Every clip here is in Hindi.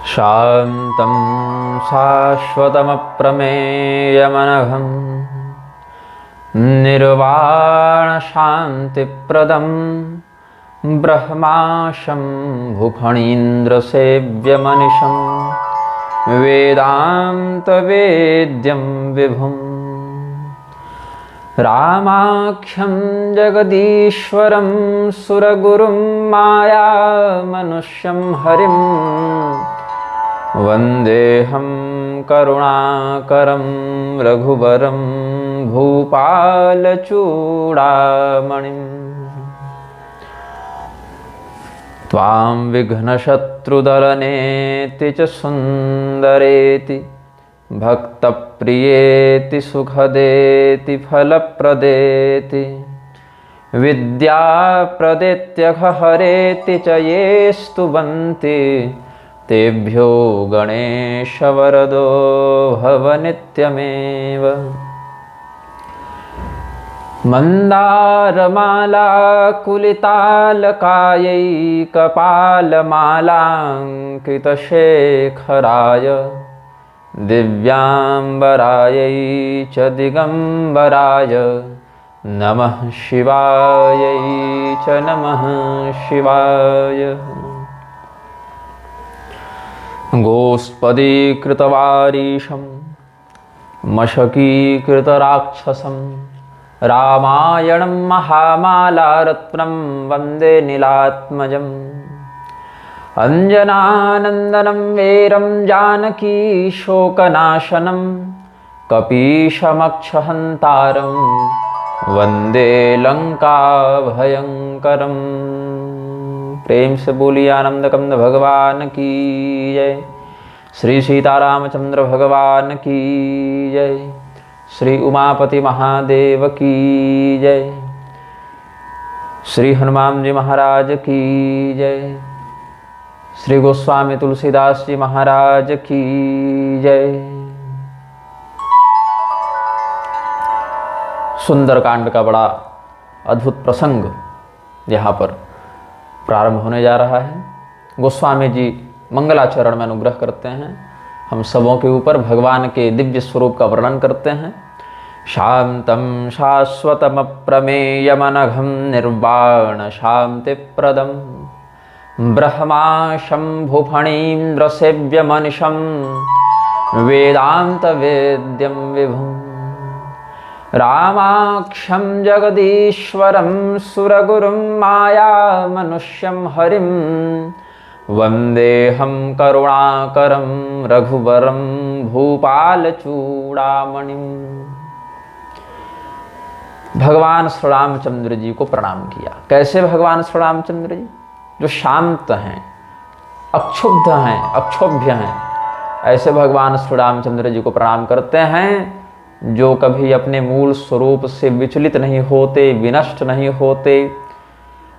शान्तं शाश्वतमप्रमेयमनघं निर्वाणशान्तिप्रदं ब्रह्माशं भूफणीन्द्रसेव्यमनिशं वेदान्तवेद्यं विभुम् रामाख्यं जगदीश्वरं सुरगुरुं मायामनुष्यं हरिं वन्देऽहं करुणाकरं रघुवरं भूपालचूडामणिं त्वां विघ्नशत्रुदलनेति च सुन्दरेति भक्तप्रियेति सुखदेति फलप्रदेति विद्याप्रदेत्यघहरेति च ये स्तुवन्ति तेभ्यो गणेशवरदो भव नित्यमेव। मन्दारमालाकुलितालकायैकपालमालाङ्कितशेखराय दिव्याम्बरायै च दिगम्बराय नमः शिवायै च नमः शिवाय। गोस्पदीकृतवारीशं मशकीकृतराक्षसं रामायणं महामालारत्नं वन्दे नीलात्मजम् अंजनानंदनं वीरं जानकी शोकनाशनं कपीशमक्षहंतारं वंदे लंकाभयंकरं। प्रेम से बोलिए आनंद कंद भगवान की जय। श्री सीतारामचंद्र भगवान की जय। श्री उमापति महादेव की जय। श्री हनुमान जी महाराज की जय। श्री गोस्वामी तुलसीदास जी महाराज की जय। सुंदरकांड का बड़ा अद्भुत प्रसंग यहाँ पर प्रारंभ होने जा रहा है। गोस्वामी जी मंगलाचरण में अनुग्रह करते हैं, हम सबों के ऊपर भगवान के दिव्य स्वरूप का वर्णन करते हैं। शांतं शाश्वतमप्रमेयमनघं निर्वाण शांतिप्रदं ब्रह्माशंभुफणीन्द्रसेव्यमनिशं वेदान्तवेद्यं विभुम् रामाख्यं जगदीश्वरं सुरगुरुं मायामनुष्यं हरिं वन्देऽहं करुणाकरं रघुवरं भूपालचूडामणिम्। भगवान श्री रामचंद्र जी को प्रणाम किया। कैसे भगवान श्री रामचंद्र जी? जो शांत हैं, अक्षुब्ध हैं, अक्षोभ्य हैं, ऐसे भगवान श्री रामचंद्र जी को प्रणाम करते हैं, जो कभी अपने मूल स्वरूप से विचलित नहीं होते, विनष्ट नहीं होते,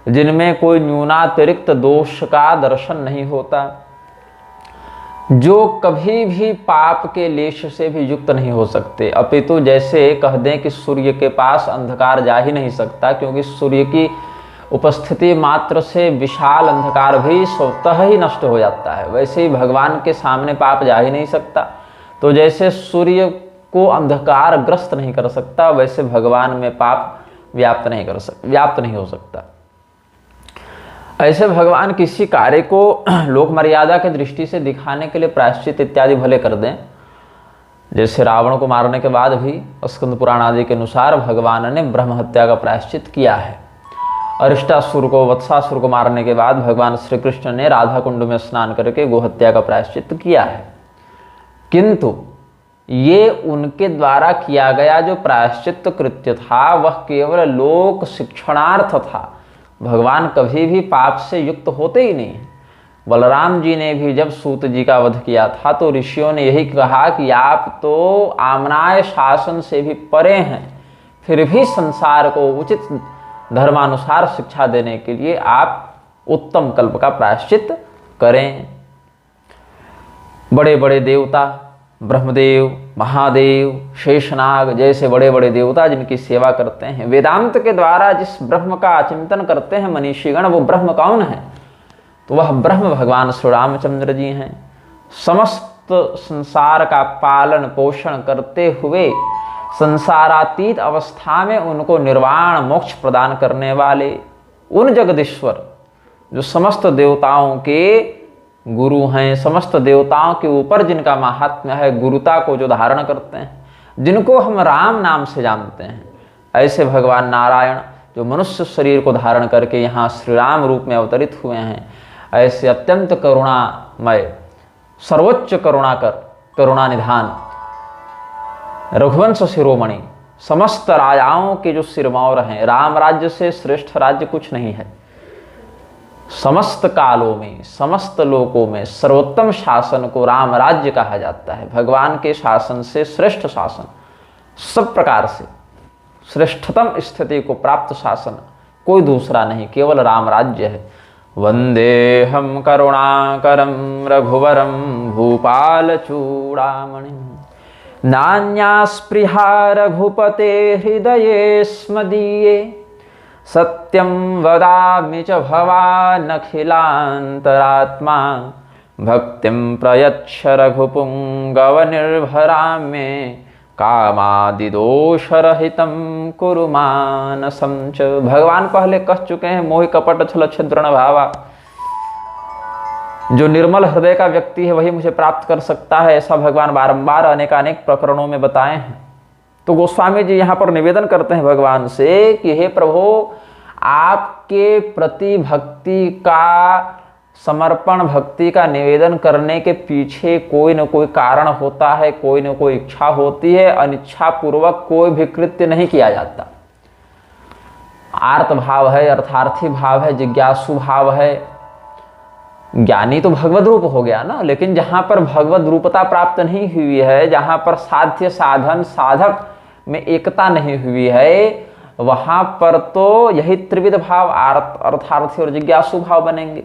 जिनमें कोई न्यूनातिरिक्त दोष का दर्शन नहीं होता, जो कभी भी पाप के लेश से भी युक्त नहीं हो सकते, अपितु जैसे कह दें कि सूर्य के पास अंधकार जा ही नहीं सकता, क्योंकि सूर्य की उपस्थिति मात्र से विशाल अंधकार भी स्वतः ही नष्ट हो जाता है, वैसे ही भगवान के सामने पाप जा ही नहीं सकता। तो जैसे सूर्य को अंधकार ग्रस्त नहीं कर सकता, वैसे भगवान में पाप व्याप्त नहीं हो सकता। ऐसे भगवान किसी कार्य को लोक मर्यादा के दृष्टि से दिखाने के लिए प्रायश्चित इत्यादि भले कर दें। जैसे रावण को मारने के बाद भी स्कंद पुराण आदि के अनुसार भगवान ने ब्रह्म हत्या का प्रायश्चित किया है। अरिष्टासुर को, वत्सासुर को मारने के बाद भगवान श्री कृष्ण ने राधा कुंड में स्नान करके गोहत्या का प्रायश्चित किया है। किंतु ये उनके द्वारा किया गया जो प्रायश्चित कृत्य था, वह केवल लोक शिक्षणार्थ था। भगवान कभी भी पाप से युक्त होते ही नहीं। बलराम जी ने भी जब सूत जी का वध किया था तो ऋषियों ने यही कहा कि आप तो आमनाय शासन से भी परे हैं, फिर भी संसार को उचित धर्मानुसार शिक्षा देने के लिए आप उत्तम कल्प का प्रायश्चित करें। बड़े बड़े देवता, ब्रह्मदेव, महादेव, शेषनाग जैसे बड़े बड़े देवता जिनकी सेवा करते हैं, वेदांत के द्वारा जिस ब्रह्म का चिंतन करते हैं मनीषीगण, वो ब्रह्म कौन है? तो वह ब्रह्म भगवान श्री रामचंद्र जी हैं। समस्त संसार का पालन पोषण करते हुए संसारातीत अवस्था में उनको निर्वाण मोक्ष प्रदान करने वाले उन जगदीश्वर जो समस्त देवताओं के गुरु हैं, समस्त देवताओं के ऊपर जिनका महात्म्य है, गुरुता को जो धारण करते हैं, जिनको हम राम नाम से जानते हैं, ऐसे भगवान नारायण जो मनुष्य शरीर को धारण करके यहाँ श्री राम रूप में अवतरित हुए हैं, ऐसे अत्यंत करुणामय सर्वोच्च करुणा निधान रघुवंश शिरोमणि समस्त राजाओं के जो सिरमौर हैं, राम राज्य से श्रेष्ठ राज्य कुछ नहीं है। समस्त कालों में, समस्त लोकों में सर्वोत्तम शासन को राम राज्य कहा जाता है। भगवान के शासन से श्रेष्ठ शासन, सब प्रकार से श्रेष्ठतम स्थिति को प्राप्त शासन कोई दूसरा नहीं, केवल राम राज्य है। वंदेहम करुणाकरम रघुवरम भूपाल चूड़ामणि नान्या स्पृहा रघुपते हृदये स्मदीये सत्यं वदामि च भवानखिलान्तरात्मा भक्तिं प्रयच्छ रघुपुंगवनिर्भरां मे कामादिदोषरहितं कुरु मानसं च। भगवान पहले कह चुके हैं, मोहि कपट छल छिद्रण भावा, जो निर्मल हृदय का व्यक्ति है वही मुझे प्राप्त कर सकता है, ऐसा भगवान बारंबार अनेकानेक प्रकरणों में बताए हैं। तो गोस्वामी जी यहाँ पर निवेदन करते हैं भगवान से कि हे प्रभु, आपके प्रति भक्ति का समर्पण, भक्ति का निवेदन करने के पीछे कोई न कोई कारण होता है, कोई न कोई इच्छा होती है। अनिच्छा पूर्वक कोई भी कृत्य नहीं किया जाता। आर्त भाव है, अर्थार्थी भाव है, जिज्ञासु भाव है। ज्ञानी तो भगवद रूप हो गया ना, लेकिन जहाँ पर भगवद रूपता प्राप्त नहीं हुई है, जहाँ पर साध्य साधन साधक में एकता नहीं हुई है, वहाँ पर तो यही त्रिविध भाव, अर्थार्थी और जिज्ञासु भाव बनेंगे।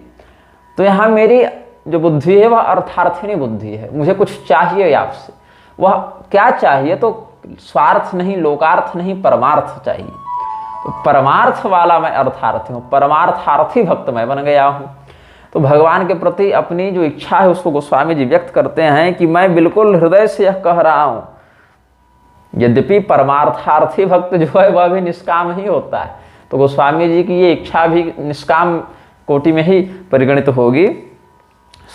तो यहाँ मेरी जो बुद्धि है वह अर्थार्थिनी बुद्धि है। मुझे कुछ चाहिए आपसे, वह क्या चाहिए? तो स्वार्थ नहीं, लोकार्थ नहीं, परमार्थ चाहिए। तो परमार्थ वाला मैं अर्थार्थी हूँ, परमार्थार्थी भक्त मैं बन गया हूँ। तो भगवान के प्रति अपनी जो इच्छा है उसको गोस्वामी जी व्यक्त करते हैं कि मैं बिल्कुल हृदय से यह कह रहा हूँ। यद्यपि परमार्थार्थी भक्त जो है वह भी निष्काम ही होता है, तो गोस्वामी जी की ये इच्छा भी निष्काम कोटि में ही परिगणित होगी।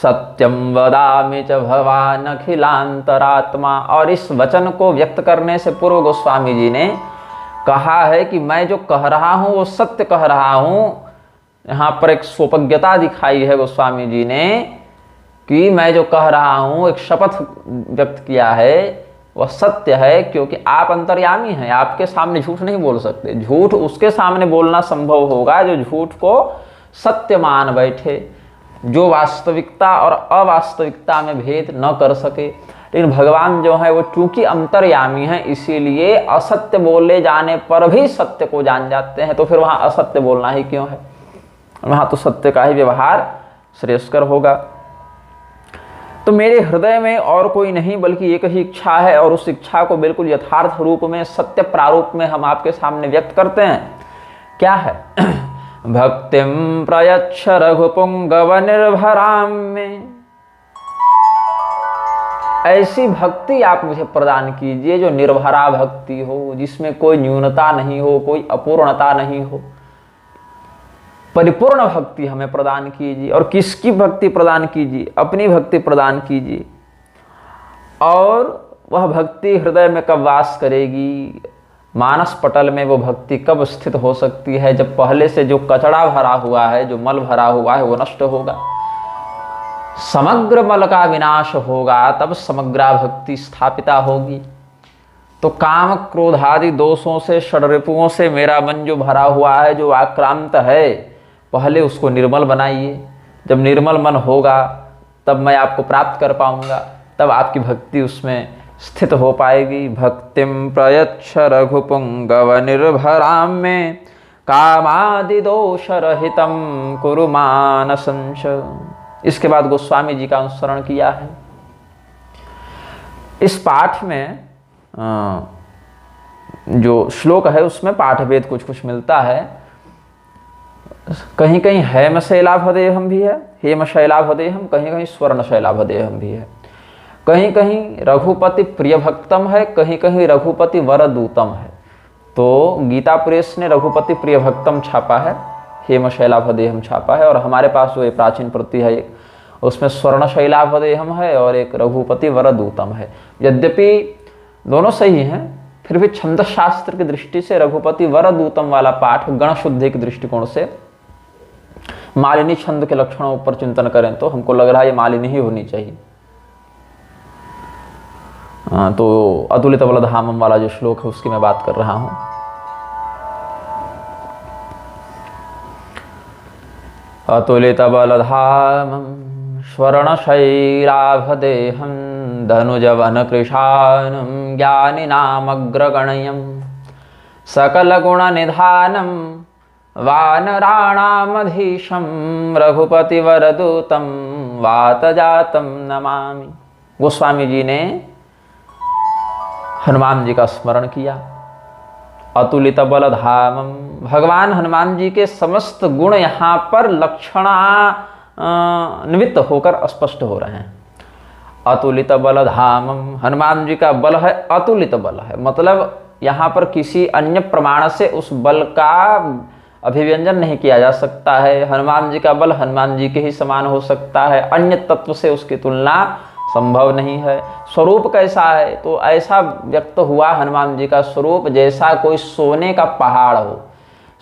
सत्यम वदामि च भवान अखिलांतरात्मा। और इस वचन को व्यक्त करने से पूर्व गोस्वामी जी ने कहा है कि मैं जो कह रहा हूँ वो सत्य कह रहा हूँ। यहाँ पर एक स्वोपज्ञता दिखाई है गोस्वामी जी ने कि मैं जो कह रहा हूँ, एक शपथ व्यक्त किया है, वह सत्य है, क्योंकि आप अंतर्यामी हैं, आपके सामने झूठ नहीं बोल सकते। झूठ उसके सामने बोलना संभव होगा जो झूठ को सत्य मान बैठे, जो वास्तविकता और अवास्तविकता में भेद न कर सके। लेकिन भगवान जो है वो चूंकि अंतर्यामी हैं, इसीलिए असत्य बोले जाने पर भी सत्य को जान जाते हैं। तो फिर वहाँ असत्य बोलना ही क्यों है? वहाँ तो सत्य का ही व्यवहार श्रेयस्कर होगा। तो मेरे हृदय में और कोई नहीं बल्कि एक ही इच्छा है, और उस इच्छा को बिल्कुल यथार्थ रूप में, सत्य प्रारूप में हम आपके सामने व्यक्त करते हैं। क्या है? भक्तिम प्रयच्छ रघुपुंगव निर्भराम में। ऐसी भक्ति आप मुझे प्रदान कीजिए जो निर्भरा भक्ति हो, जिसमें कोई न्यूनता नहीं हो, कोई अपूर्णता नहीं हो। परिपूर्ण भक्ति हमें प्रदान कीजिए। और किसकी भक्ति प्रदान कीजिए? अपनी भक्ति प्रदान कीजिए। और वह भक्ति हृदय में कब वास करेगी? मानस पटल में वो भक्ति कब स्थित हो सकती है? जब पहले से जो कचड़ा भरा हुआ है, जो मल भरा हुआ है, वो नष्ट होगा, समग्र मल का विनाश होगा, तब समग्रा भक्ति स्थापिता होगी। तो काम क्रोध आदि दोषों से, षड्रिपुओं से मेरा मन जो भरा हुआ है, जो आक्रांत है, पहले उसको निर्मल बनाइए। जब निर्मल मन होगा तब मैं आपको प्राप्त कर पाऊंगा, तब आपकी भक्ति उसमें स्थित हो पाएगी। भक्तिम प्रयच्छ रघुपुंगव निर्भराम में कामादि दोष रहितम कुरु मानसंच। इसके बाद गोस्वामी जी का अनुसरण किया है। इस पाठ में जो श्लोक है उसमें पाठ भेद कुछ कुछ मिलता है। कहीं कहीं हेम शैलाभदेहम भी है, हेम शैलाभदेहम, कहीं कहीं स्वर्ण शैलाभदेहम भी है, कहीं कहीं रघुपति प्रिय भक्तम है, कहीं कहीं रघुपति वरदूतम है। तो गीता प्रेस ने रघुपति प्रिय भक्तम छापा है, हेम शैलाभदेहम छापा है, और हमारे पास जो ये प्राचीन प्रति है उसमें स्वर्ण शैलाभदेहम है और एक रघुपति वरदूतम है। यद्यपि दोनों सही हैं, फिर भी छंद शास्त्र की दृष्टि से रघुपति वरदूतम वाला पाठ गण शुद्धि के दृष्टिकोण से मालिनी छंद के लक्षणों पर चिंतन करें तो हमको लग रहा है ये मालिनी ही होनी चाहिए। तो अतुलित बलधामम वाला जो श्लोक है उसकी मैं बात कर रहा हूं। अतुलित बलधामम स्वर्णशैलाभदेहं धनुजवन कृशानं ज्ञानिनामग्रगण्यं सकलगुणनिधानं वानराणामधीशं रघुपतिवरदूतं वातजातं नमामि। गोस्वामी जी ने हनुमान जी का स्मरण किया। अतुलित बलधामम, भगवान हनुमान जी के समस्त गुण यहाँ पर लक्षणान्वित होकर स्पष्ट हो रहे हैं। अतुलित बलधामम, हनुमान जी का बल है अतुलित बल है, मतलब यहाँ पर किसी अन्य प्रमाण से उस बल का अभिव्यंजन नहीं किया जा सकता है। हनुमान जी का बल हनुमान जी के ही समान हो सकता है, अन्य तत्व से उसकी तुलना संभव नहीं है। स्वरूप कैसा है, तो ऐसा व्यक्त हुआ हनुमान जी का स्वरूप जैसा कोई सोने का पहाड़ हो,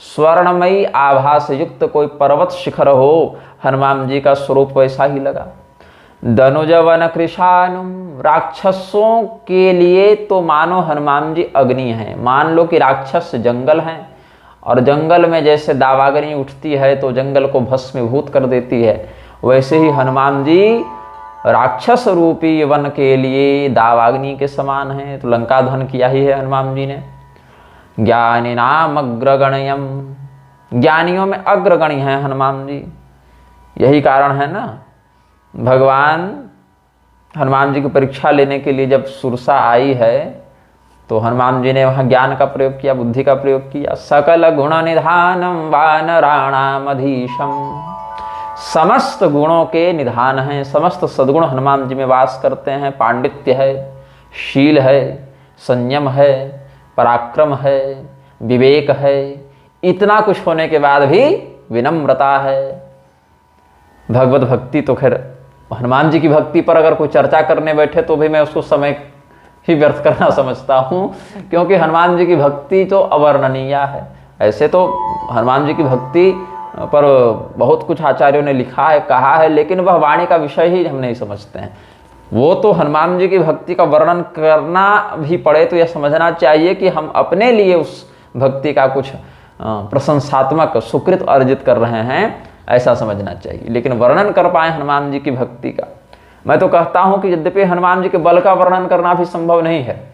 स्वर्णमयी आभा से युक्त कोई पर्वत शिखर हो, हनुमान जी का स्वरूप वैसा ही लगा। धनुजवन कृशानुम, राक्षसों के लिए तो मानो हनुमान जी अग्नि हैं। मान लो कि राक्षस जंगल हैं और जंगल में जैसे दावाग्नि उठती है तो जंगल को भस्मीभूत कर देती है, वैसे ही हनुमान जी राक्षस रूपी वन के लिए दावाग्नि के समान है। तो लंका दहन किया ही है हनुमान जी ने। ज्ञानिनाम अग्रगण्यम, ज्ञानियों में अग्रगण्य हैं हनुमान जी। यही कारण है ना, भगवान हनुमान जी की परीक्षा लेने के लिए जब सुरसा आई है तो हनुमान जी ने वहाँ ज्ञान का प्रयोग किया, बुद्धि का प्रयोग किया। सकल गुण निधानम वानराणामधीशम, समस्त गुणों के निधान हैं, समस्त सद्गुण हनुमान जी में वास करते हैं। पांडित्य है, शील है, संयम है, पराक्रम है, विवेक है, इतना कुछ होने के बाद भी विनम्रता है। भगवत भक्ति तो खैर, हनुमान जी की भक्ति पर अगर कोई चर्चा करने बैठे तो भी मैं उसको समय ही व्यर्थ करना समझता हूँ, क्योंकि हनुमान जी की भक्ति तो अवर्णनीय है। ऐसे तो हनुमान जी की भक्ति पर बहुत कुछ आचार्यों ने लिखा है, कहा है, लेकिन वह वाणी का विषय ही हम नहीं समझते हैं। वो तो हनुमान जी की भक्ति का वर्णन करना भी पड़े तो यह समझना चाहिए कि हम अपने लिए उस भक्ति का कुछ प्रशंसात्मक सुकृत अर्जित कर रहे हैं, ऐसा समझना चाहिए। लेकिन वर्णन कर पाए हनुमान जी की भक्ति का, मैं तो कहता हूं कि यद्यपि हनुमान जी के बल का वर्णन करना भी संभव नहीं है,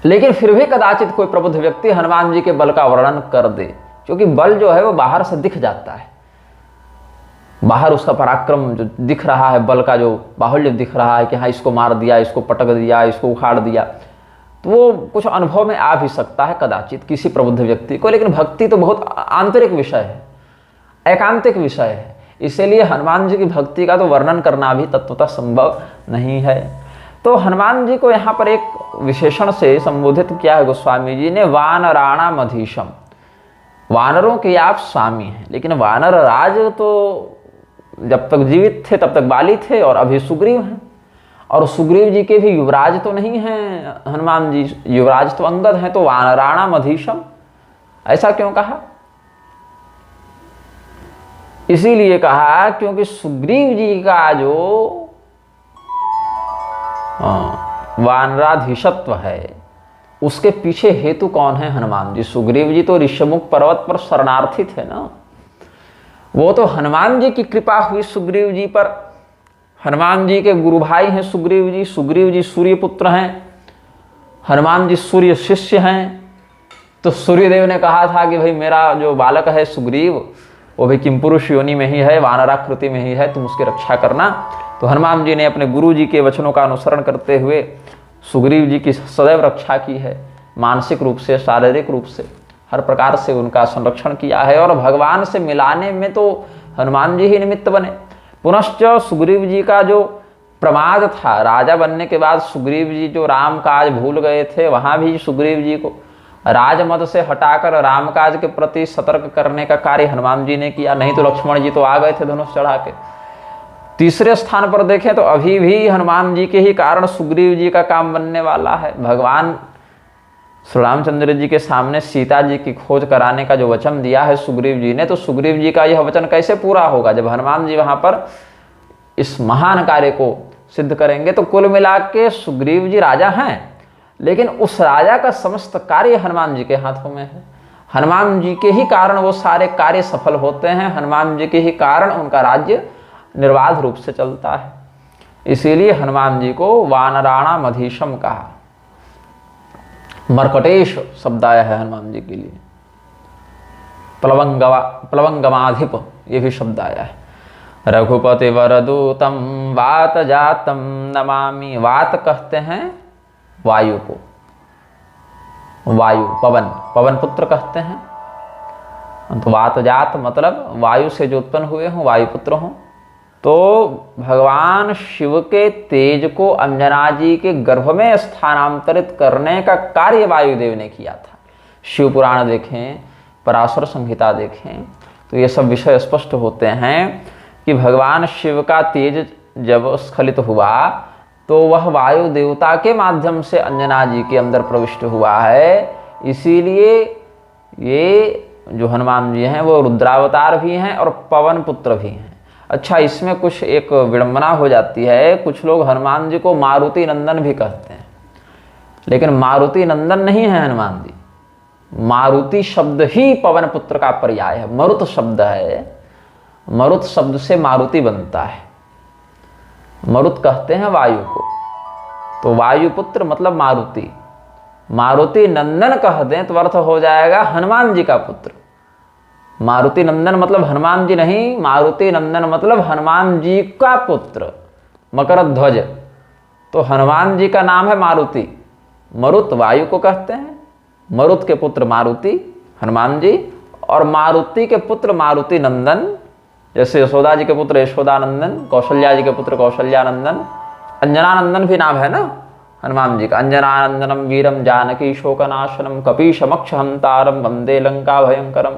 लेकिन फिर भी कदाचित कोई प्रबुद्ध व्यक्ति हनुमान जी के बल का वर्णन कर दे, क्योंकि बल जो है वो बाहर से दिख जाता है। बाहर उसका पराक्रम जो दिख रहा है, बल का जो बाहुल्य दिख रहा है कि हाँ इसको मार दिया, इसको पटक दिया, इसको उखाड़ दिया, तो वो कुछ अनुभव में आ भी सकता है कदाचित किसी प्रबुद्ध व्यक्ति को। लेकिन भक्ति तो बहुत आंतरिक विषय है, एकांतिक विषय है, इसीलिए हनुमान जी की भक्ति का तो वर्णन करना भी तत्वतः संभव नहीं है। तो हनुमान जी को यहाँ पर एक विशेषण से संबोधित किया है गोस्वामी जी ने, वानराणामधीशम, वानरों के आप स्वामी हैं। लेकिन वानर राज तो जब तक जीवित थे तब तक बाली थे, और अभी सुग्रीव हैं, और सुग्रीव जी के भी युवराज तो नहीं हैं हनुमान जी, युवराज तो अंगद हैं। तो वानराणामधीशम ऐसा क्यों कहा? इसीलिए कहा क्योंकि सुग्रीव जी का जो वानराधीशत्व है उसके पीछे हेतु कौन है? हनुमान जी। सुग्रीव जी तो ऋषमुख पर्वत पर शरणार्थी थे ना, वो तो हनुमान जी की कृपा हुई सुग्रीव जी पर। हनुमान जी के गुरु भाई हैं सुग्रीव जी, सुग्रीव जी सूर्य पुत्र हैं, हनुमान जी सूर्य शिष्य हैं। तो सूर्यदेव ने कहा था कि भाई मेरा जो बालक है सुग्रीव वो भी किमपुरुष योनि में ही है, वानराकृति में ही है, तुम उसकी रक्षा करना। तो हनुमान जी ने अपने गुरु जी के वचनों का अनुसरण करते हुए सुग्रीव जी की सदैव रक्षा की है, मानसिक रूप से, शारीरिक रूप से। हर प्रकार से उनका संरक्षण किया है। और भगवान से मिलाने में तो हनुमान जी ही निमित्त बने। पुनश्च सुग्रीव जी का जो प्रमाद था, राजा बनने के बाद सुग्रीव जी जो राम काज भूल गए थे, वहाँ भी सुग्रीव जी को राजमद से हटाकर रामकाज के प्रति सतर्क करने का कार्य हनुमान जी ने किया। नहीं तो लक्ष्मण जी तो आ गए थे धनुष चढ़ा के। तीसरे स्थान पर देखें तो अभी भी हनुमान जी के ही कारण सुग्रीव जी का काम बनने वाला है। भगवान श्री रामचंद्र जी के सामने सीता जी की खोज कराने का जो वचन दिया है सुग्रीव जी ने, तो सुग्रीव जी का यह वचन कैसे पूरा होगा जब हनुमान जी वहां पर इस महान कार्य को सिद्ध करेंगे। तो कुल मिला के सुग्रीव जी राजा हैं, लेकिन उस राजा का समस्त कार्य हनुमान जी के हाथों में है। हनुमान जी के ही कारण वो सारे कार्य सफल होते हैं, हनुमान जी के ही कारण उनका राज्य निर्बाध रूप से चलता है। इसीलिए हनुमान जी को वानराणाम अधीशम कहा। मर्कटेश शब्द आया है हनुमान जी के लिए। प्लवंगमाधिप ये भी शब्द आया है। रघुपति वरदूतम वात जातम नमामि। वात कहते हैं वायु को, वायु पवन, पवन पुत्र कहते हैं। तो वात जात मतलब वायु से जो उत्पन्न हुए हों, वायुपुत्र हों। तो भगवान शिव के तेज को अंजना जी के गर्भ में स्थानांतरित करने का कार्य वायुदेव ने किया था। शिव पुराण देखें, पराशर संहिता देखें तो ये सब विषय स्पष्ट होते हैं कि भगवान शिव का तेज जब स्खलित हुआ तो वह वायु देवता के माध्यम से अंजना जी के अंदर प्रविष्ट हुआ है। इसीलिए ये जो हनुमान जी हैं वो रुद्रावतार भी हैं और पवन पुत्र भी हैं। अच्छा, इसमें कुछ एक विडंबना हो जाती है। कुछ लोग हनुमान जी को मारुति नंदन भी कहते हैं, लेकिन मारुति नंदन नहीं है हनुमान जी। मारुति शब्द ही पवन पुत्र का पर्याय है। मरुत शब्द है, मरुत शब्द से मारुति बनता है। मरुत कहते हैं वायु को, तो वायुपुत्र मतलब मारुति। मारुति नंदन कह दें तो अर्थ हो जाएगा हनुमान जी का पुत्र। मारुति नंदन मतलब हनुमान जी नहीं, मारुति नंदन मतलब हनुमान जी का पुत्र मकर ध्वज। तो हनुमान जी का नाम है मारुति। मरुत वायु को कहते हैं, मरुत के पुत्र मारुति हनुमान जी, और मारुति के पुत्र मारुति नंदन। जैसे यशोदा जी के पुत्र यशोदानंदन, कौशल्या जी के पुत्र कौशल्यानंदन, अंजनानंदन भी नाम है ना हनुमान जी का। अंजनानंदनम वीरम जानकी शोकनाशनम कपीशमक्ष हंतारम वंदे लंका भयंकरम,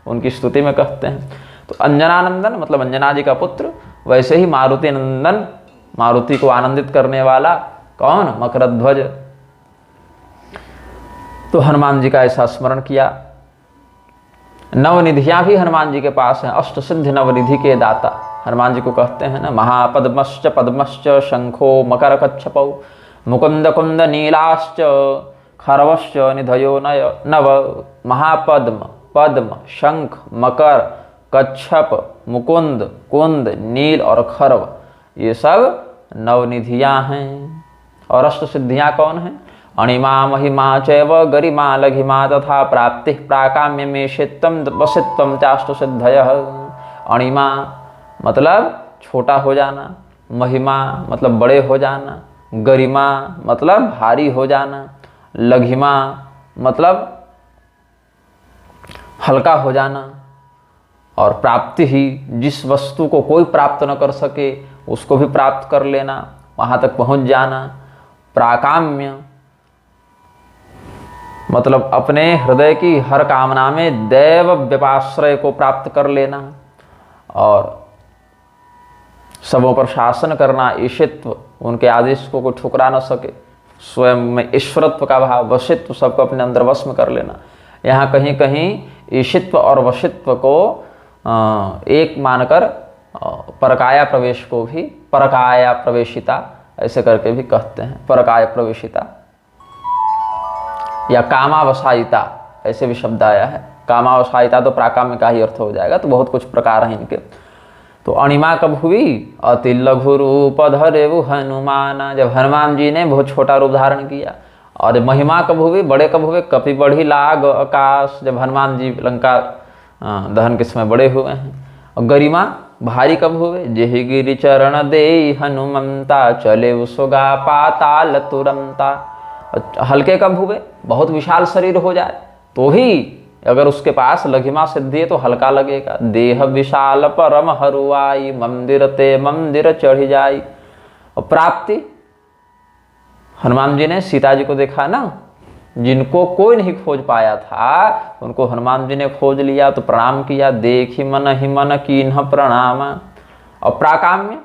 उनकी स्तुति में कहते हैं। तो अंजनानंदन मतलब अंजना जी का पुत्र। वैसे ही मारुति नंदन, मारुति को आनंदित करने वाला कौन? मकरध्वज। तो हनुमान जी का ऐसा स्मरण किया। नवनिधियां भी हनुमान जी के पास हैं। अष्ट सिद्धि नवनिधि के दाता हनुमान जी को कहते हैं ना। महापद्मश्च पद्मश्च शंखो मकर कच्छपौ मुकुंद कुंद नीलाश्च खरवश्च निधयो नव। महापद्म, पद्म, शंख, मकर, कच्छप, मुकुंद, कुंद, नील और खरव, ये सब नवनिधियां हैं। और अष्ट सिद्धियां कौन हैं? अणिमा महिमा चैव गरिमा लघिमा तथा प्राप्ति प्राकाम्य में शीतम वसित्वम चाष्ट सिद्धयः। अणिमा मतलब छोटा हो जाना, महिमा मतलब बड़े हो जाना, गरिमा मतलब भारी हो जाना, लघिमा मतलब हल्का हो जाना, और प्राप्ति ही जिस वस्तु को कोई प्राप्त न कर सके उसको भी प्राप्त कर लेना, वहाँ तक पहुँच जाना। प्राकाम्य मतलब अपने हृदय की हर कामना में दैव व्यपाश्रय को प्राप्त कर लेना, और सबों पर शासन करना, ईशित्व, उनके आदेश को कोई ठुकरा न सके, स्वयं में ईश्वरत्व का भाव, वशित्व सबको अपने अंदर वश में कर लेना। यहाँ कहीं कहीं ईशित्व और वशित्व को एक मानकर परकाया प्रवेश को भी परकाया प्रवेशिता ऐसे करके भी कहते हैं। परकाया प्रवेशिता या कामावसायिता ऐसे भी शब्द आया है। कामावसायिता तो प्राकाम्य का ही अर्थ हो जाएगा। तो बहुत कुछ प्रकार हैं इनके। तो अणिमा कब हुई? अति लघु रूप धरेवु हनुमान, जब हनुमान जी ने बहुत छोटा रूप धारण किया। और महिमा कब हुई? बड़े कब हुए? कपि बढ़ी लाग आकाश, जब हनुमान जी लंका दहन के समय बड़े हुए हैं। और गरिमा भारी कब हुए? जेहि गिरि चरण दे हनुमंता, चले उसगा पाताल तुरंता। हल्के कब हुए? बहुत विशाल शरीर हो जाए तो भी अगर उसके पास लघिमा सिद्धि है तो हल्का लगेगा। देह विशाल परम हरुआई, मंदिर ते मंदिर चढ़ जाई। और प्राप्ति, हनुमान जी ने सीता जी को देखा ना, जिनको कोई नहीं खोज पाया था उनको हनुमान जी ने खोज लिया तो प्रणाम किया। देखी मन ही मन कीन्ह प्रणाम। और प्राकाम्य,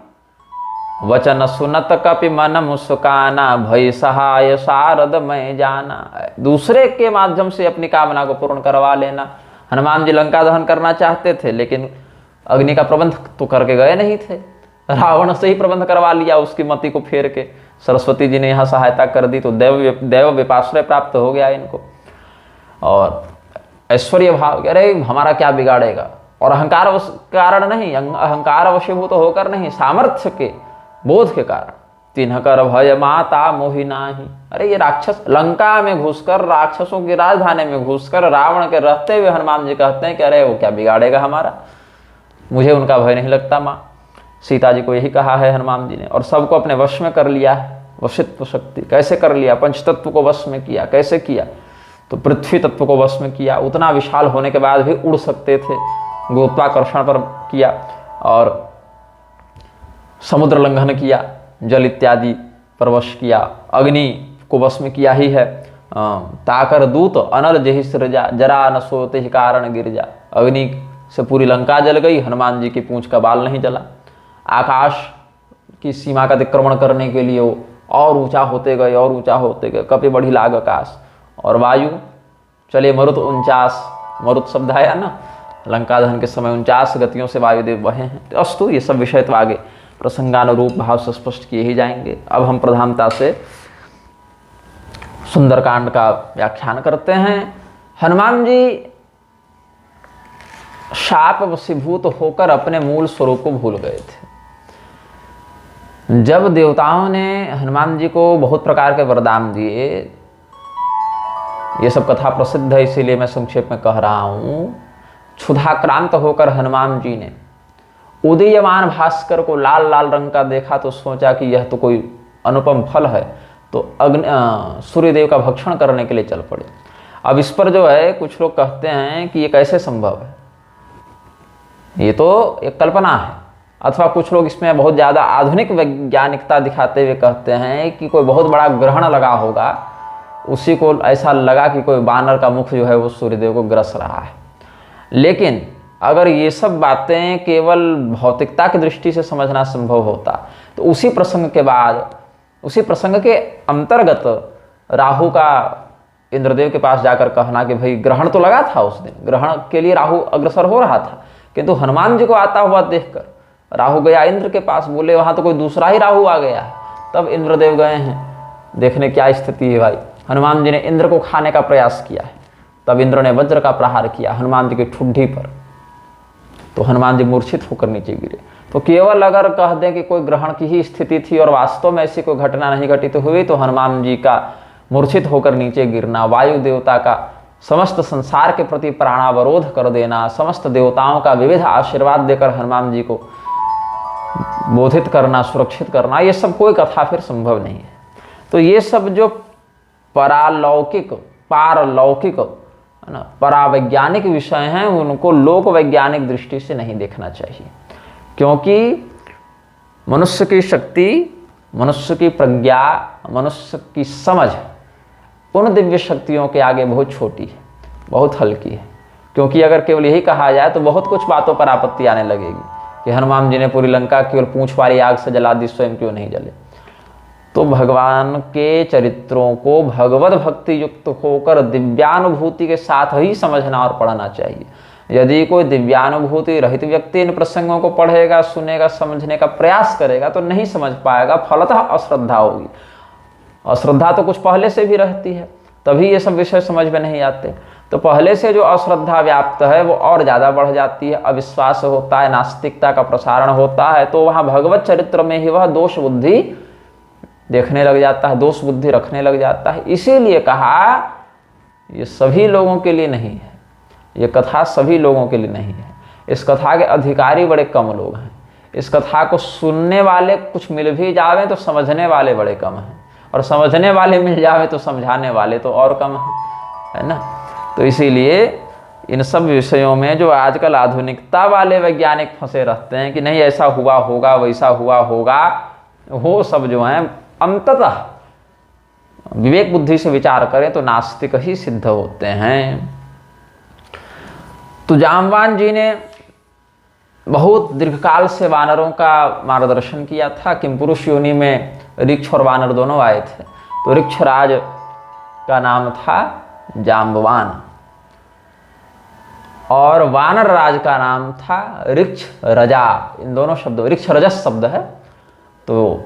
वचन सुनत कपि मन मुस्काना, भय सहाय शारद मैं जाना। दूसरे के माध्यम से अपनी कामना को पूर्ण करवा लेना। हनुमान जी लंका दहन करना चाहते थे लेकिन अग्नि का प्रबंध तो करके गए नहीं थे, रावण से ही प्रबंध करवा लिया उसकी मति को फेर के। सरस्वती जी ने यहाँ सहायता कर दी तो देव विपाश्रय प्राप्त हो गया इनको। और ऐश्वर्य भाव, अरे हमारा क्या बिगाड़ेगा, और अहंकार कारण नहीं, अहंकार वशीभूत तो होकर नहीं, सामर्थ्य के बोध के कारण। तिन्ह कर भय माता मोहि नाही। अरे ये राक्षस लंका में घुसकर, राक्षसों की राजधानी में घुसकर रावण के रहते हुए हनुमान जी कहते हैं कि अरे वो क्या बिगाड़ेगा हमारा, मुझे उनका भय नहीं लगता। माँ सीता जी को यही कहा है हनुमान जी ने। और सबको अपने वश में कर लिया है। वशित्व शक्ति कैसे कर लिया, पंचतत्व को वश में किया। कैसे किया, तो पृथ्वी तत्व को वश में किया। उतना विशाल होने के बाद भी उड़ सकते थे, गुरुत्वाकर्षण पर किया। और समुद्र लंघन किया, जल इत्यादि पर वश किया। अग्नि को वश में किया ही है। ताकर दूत अनल जहि सृजा, जरा न सोते ही कारण गिर जा। अग्नि से पूरी लंका जल गई, हनुमान जी की पूंछ का बाल नहीं जला। आकाश की सीमा का अतिक्रमण करने के लिए वो और ऊंचा होते गए, और ऊंचा होते गए। कपि बढ़ी लाग आकाश। और वायु चले मरुत 49, मरुत शब्द आया ना, लंका दहन के समय 49 गतियों से वायुदेव बहे हैं। तो अस्तु ये सब विषय तो आगे प्रसंगानुरूप भाव से स्पष्ट किए ही जाएंगे। अब हम प्रधानता से सुंदरकांड का व्याख्यान करते हैं। हनुमान जी शाप वशीभूत होकर अपने मूल स्वरूप को भूल गए थे। जब देवताओं ने हनुमान जी को बहुत प्रकार के वरदान दिए, ये सब कथा प्रसिद्ध है इसीलिए मैं संक्षेप में कह रहा हूं। क्षुधाक्रांत होकर हनुमान जी ने उदीयमान भास्कर को लाल लाल रंग का देखा तो सोचा कि यह तो कोई अनुपम फल है, तो सूर्यदेव का भक्षण करने के लिए चल पड़े। अब इस पर जो है कुछ लोग कहते हैं कि ये कैसे संभव है, ये तो एक कल्पना है। अथवा कुछ लोग इसमें बहुत ज़्यादा आधुनिक वैज्ञानिकता दिखाते हुए कहते हैं कि कोई बहुत बड़ा ग्रहण लगा होगा, उसी को ऐसा लगा कि कोई बानर का मुख जो है वो सूर्यदेव को ग्रस रहा है। लेकिन अगर ये सब बातें केवल भौतिकता की दृष्टि से समझना संभव होता तो उसी प्रसंग के बाद, उसी प्रसंग के अंतर्गत राहु का इंद्रदेव के पास जाकर कहना कि भाई ग्रहण तो लगा था उस दिन, ग्रहण के लिए राहु अग्रसर हो रहा था, किंतु हनुमान जी को आता हुआ देखकर राहु गया इंद्र के पास, बोले वहाँ तो कोई दूसरा ही राहु आ गया है। तब इंद्रदेव गए हैं देखने क्या स्थिति है भाई। हनुमान जी ने इंद्र को खाने का प्रयास किया है, तब इंद्र ने वज्र का प्रहार किया हनुमान जी की ठुड्डी पर, तो हनुमान जी मूर्छित होकर नीचे गिरे। तो केवल अगर कह दें कि कोई ग्रहण की ही स्थिति थी और वास्तव में ऐसी कोई घटना नहीं घटित हुई, तो हनुमान जी का मूर्छित होकर नीचे गिरना, वायु देवता का समस्त संसार के प्रति प्राणावरोध कर देना, समस्त देवताओं का विविध आशीर्वाद देकर हनुमान जी को बोधित करना, सुरक्षित करना, ये सब कोई कथा फिर संभव नहीं है। तो ये सब जो पारलौकिक है ना, परावैज्ञानिक विषय हैं, उनको लोक वैज्ञानिक दृष्टि से नहीं देखना चाहिए, क्योंकि मनुष्य की शक्ति, मनुष्य की प्रज्ञा, मनुष्य की समझ उन दिव्य शक्तियों के आगे बहुत छोटी है, बहुत हल्की है। क्योंकि अगर केवल यही कहा जाए तो बहुत कुछ बातों पर आपत्ति आने लगेगी कि हनुमान जी ने पूरी लंका केवल पूंछ वाली आग से जला दी, स्वयं क्यों नहीं जले। तो भगवान के चरित्रों को भगवत भक्ति युक्त होकर दिव्यानुभूति के साथ ही समझना और पढ़ना चाहिए। यदि कोई दिव्यानुभूति रहित व्यक्ति इन प्रसंगों को पढ़ेगा, सुनेगा, समझने का प्रयास करेगा तो नहीं समझ पाएगा, फलतः अश्रद्धा होगी। अश्रद्धा तो कुछ पहले से भी रहती है, तभी ये सब विषय समझ में नहीं आते। तो पहले से जो अश्रद्धा व्याप्त है वो और ज़्यादा बढ़ जाती है, अविश्वास होता है, नास्तिकता का प्रसारण होता है। तो वहाँ भगवत चरित्र में ही वह दोष बुद्धि देखने लग जाता है, दोष बुद्धि रखने लग जाता है। इसीलिए कहा ये सभी लोगों के लिए नहीं है, ये कथा सभी लोगों के लिए नहीं है। इस कथा के अधिकारी बड़े कम लोग हैं। इस कथा को सुनने वाले कुछ मिल भी जावे तो समझने वाले बड़े कम हैं, और समझने वाले मिल जावे तो समझाने वाले तो और कम हैं, है ना। तो इसीलिए इन सब विषयों में जो आजकल आधुनिकता वाले वैज्ञानिक फंसे रहते हैं कि नहीं ऐसा हुआ होगा, वैसा हुआ होगा, वो सब जो हैं अंततः विवेक बुद्धि से विचार करें तो नास्तिक ही सिद्ध होते हैं। तो जामवान जी ने बहुत दीर्घकाल से वानरों का मार्गदर्शन किया था। किमपुरुष योनि में ऋक्ष और वानर दोनों आए थे। तो ऋक्षराज का नाम था जाम्बवान और वानर राज का नाम था ऋक्ष रजा। इन दोनों शब्दों, ऋक्ष रजस शब्द है तो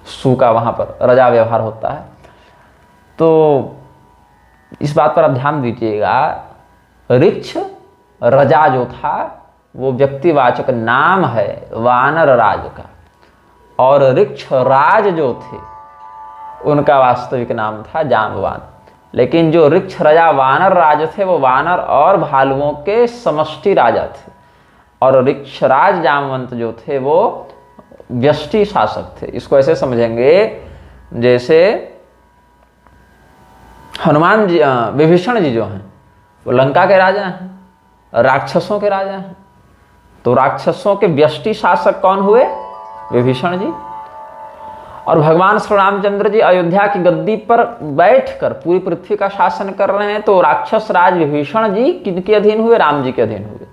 सु का वहाँ पर रजा व्यवहार होता है। तो इस बात पर आप ध्यान दीजिएगा, ऋक्ष रजा जो था वो व्यक्तिवाचक नाम है वानर राज का, और ऋक्ष राज जो थे उनका वास्तविक नाम था जाम्बवान। लेकिन जो ऋक्ष राजा वानर राज थे वो वानर और भालुओं के समष्टि राजा थे, और ऋक्षराज जामवंत जो थे वो व्यष्टि शासक थे। इसको ऐसे समझेंगे जैसे हनुमान जी, विभीषण जी जो हैं वो लंका के राजा हैं, राक्षसों के राजा हैं। तो राक्षसों के व्यष्टि शासक कौन हुए? विभीषण जी। और भगवान श्री रामचंद्र जी अयोध्या की गद्दी पर बैठकर पूरी पृथ्वी का शासन कर रहे हैं। तो राक्षस राज विभीषण जी किनके अधीन हुए? राम जी के अधीन हुए।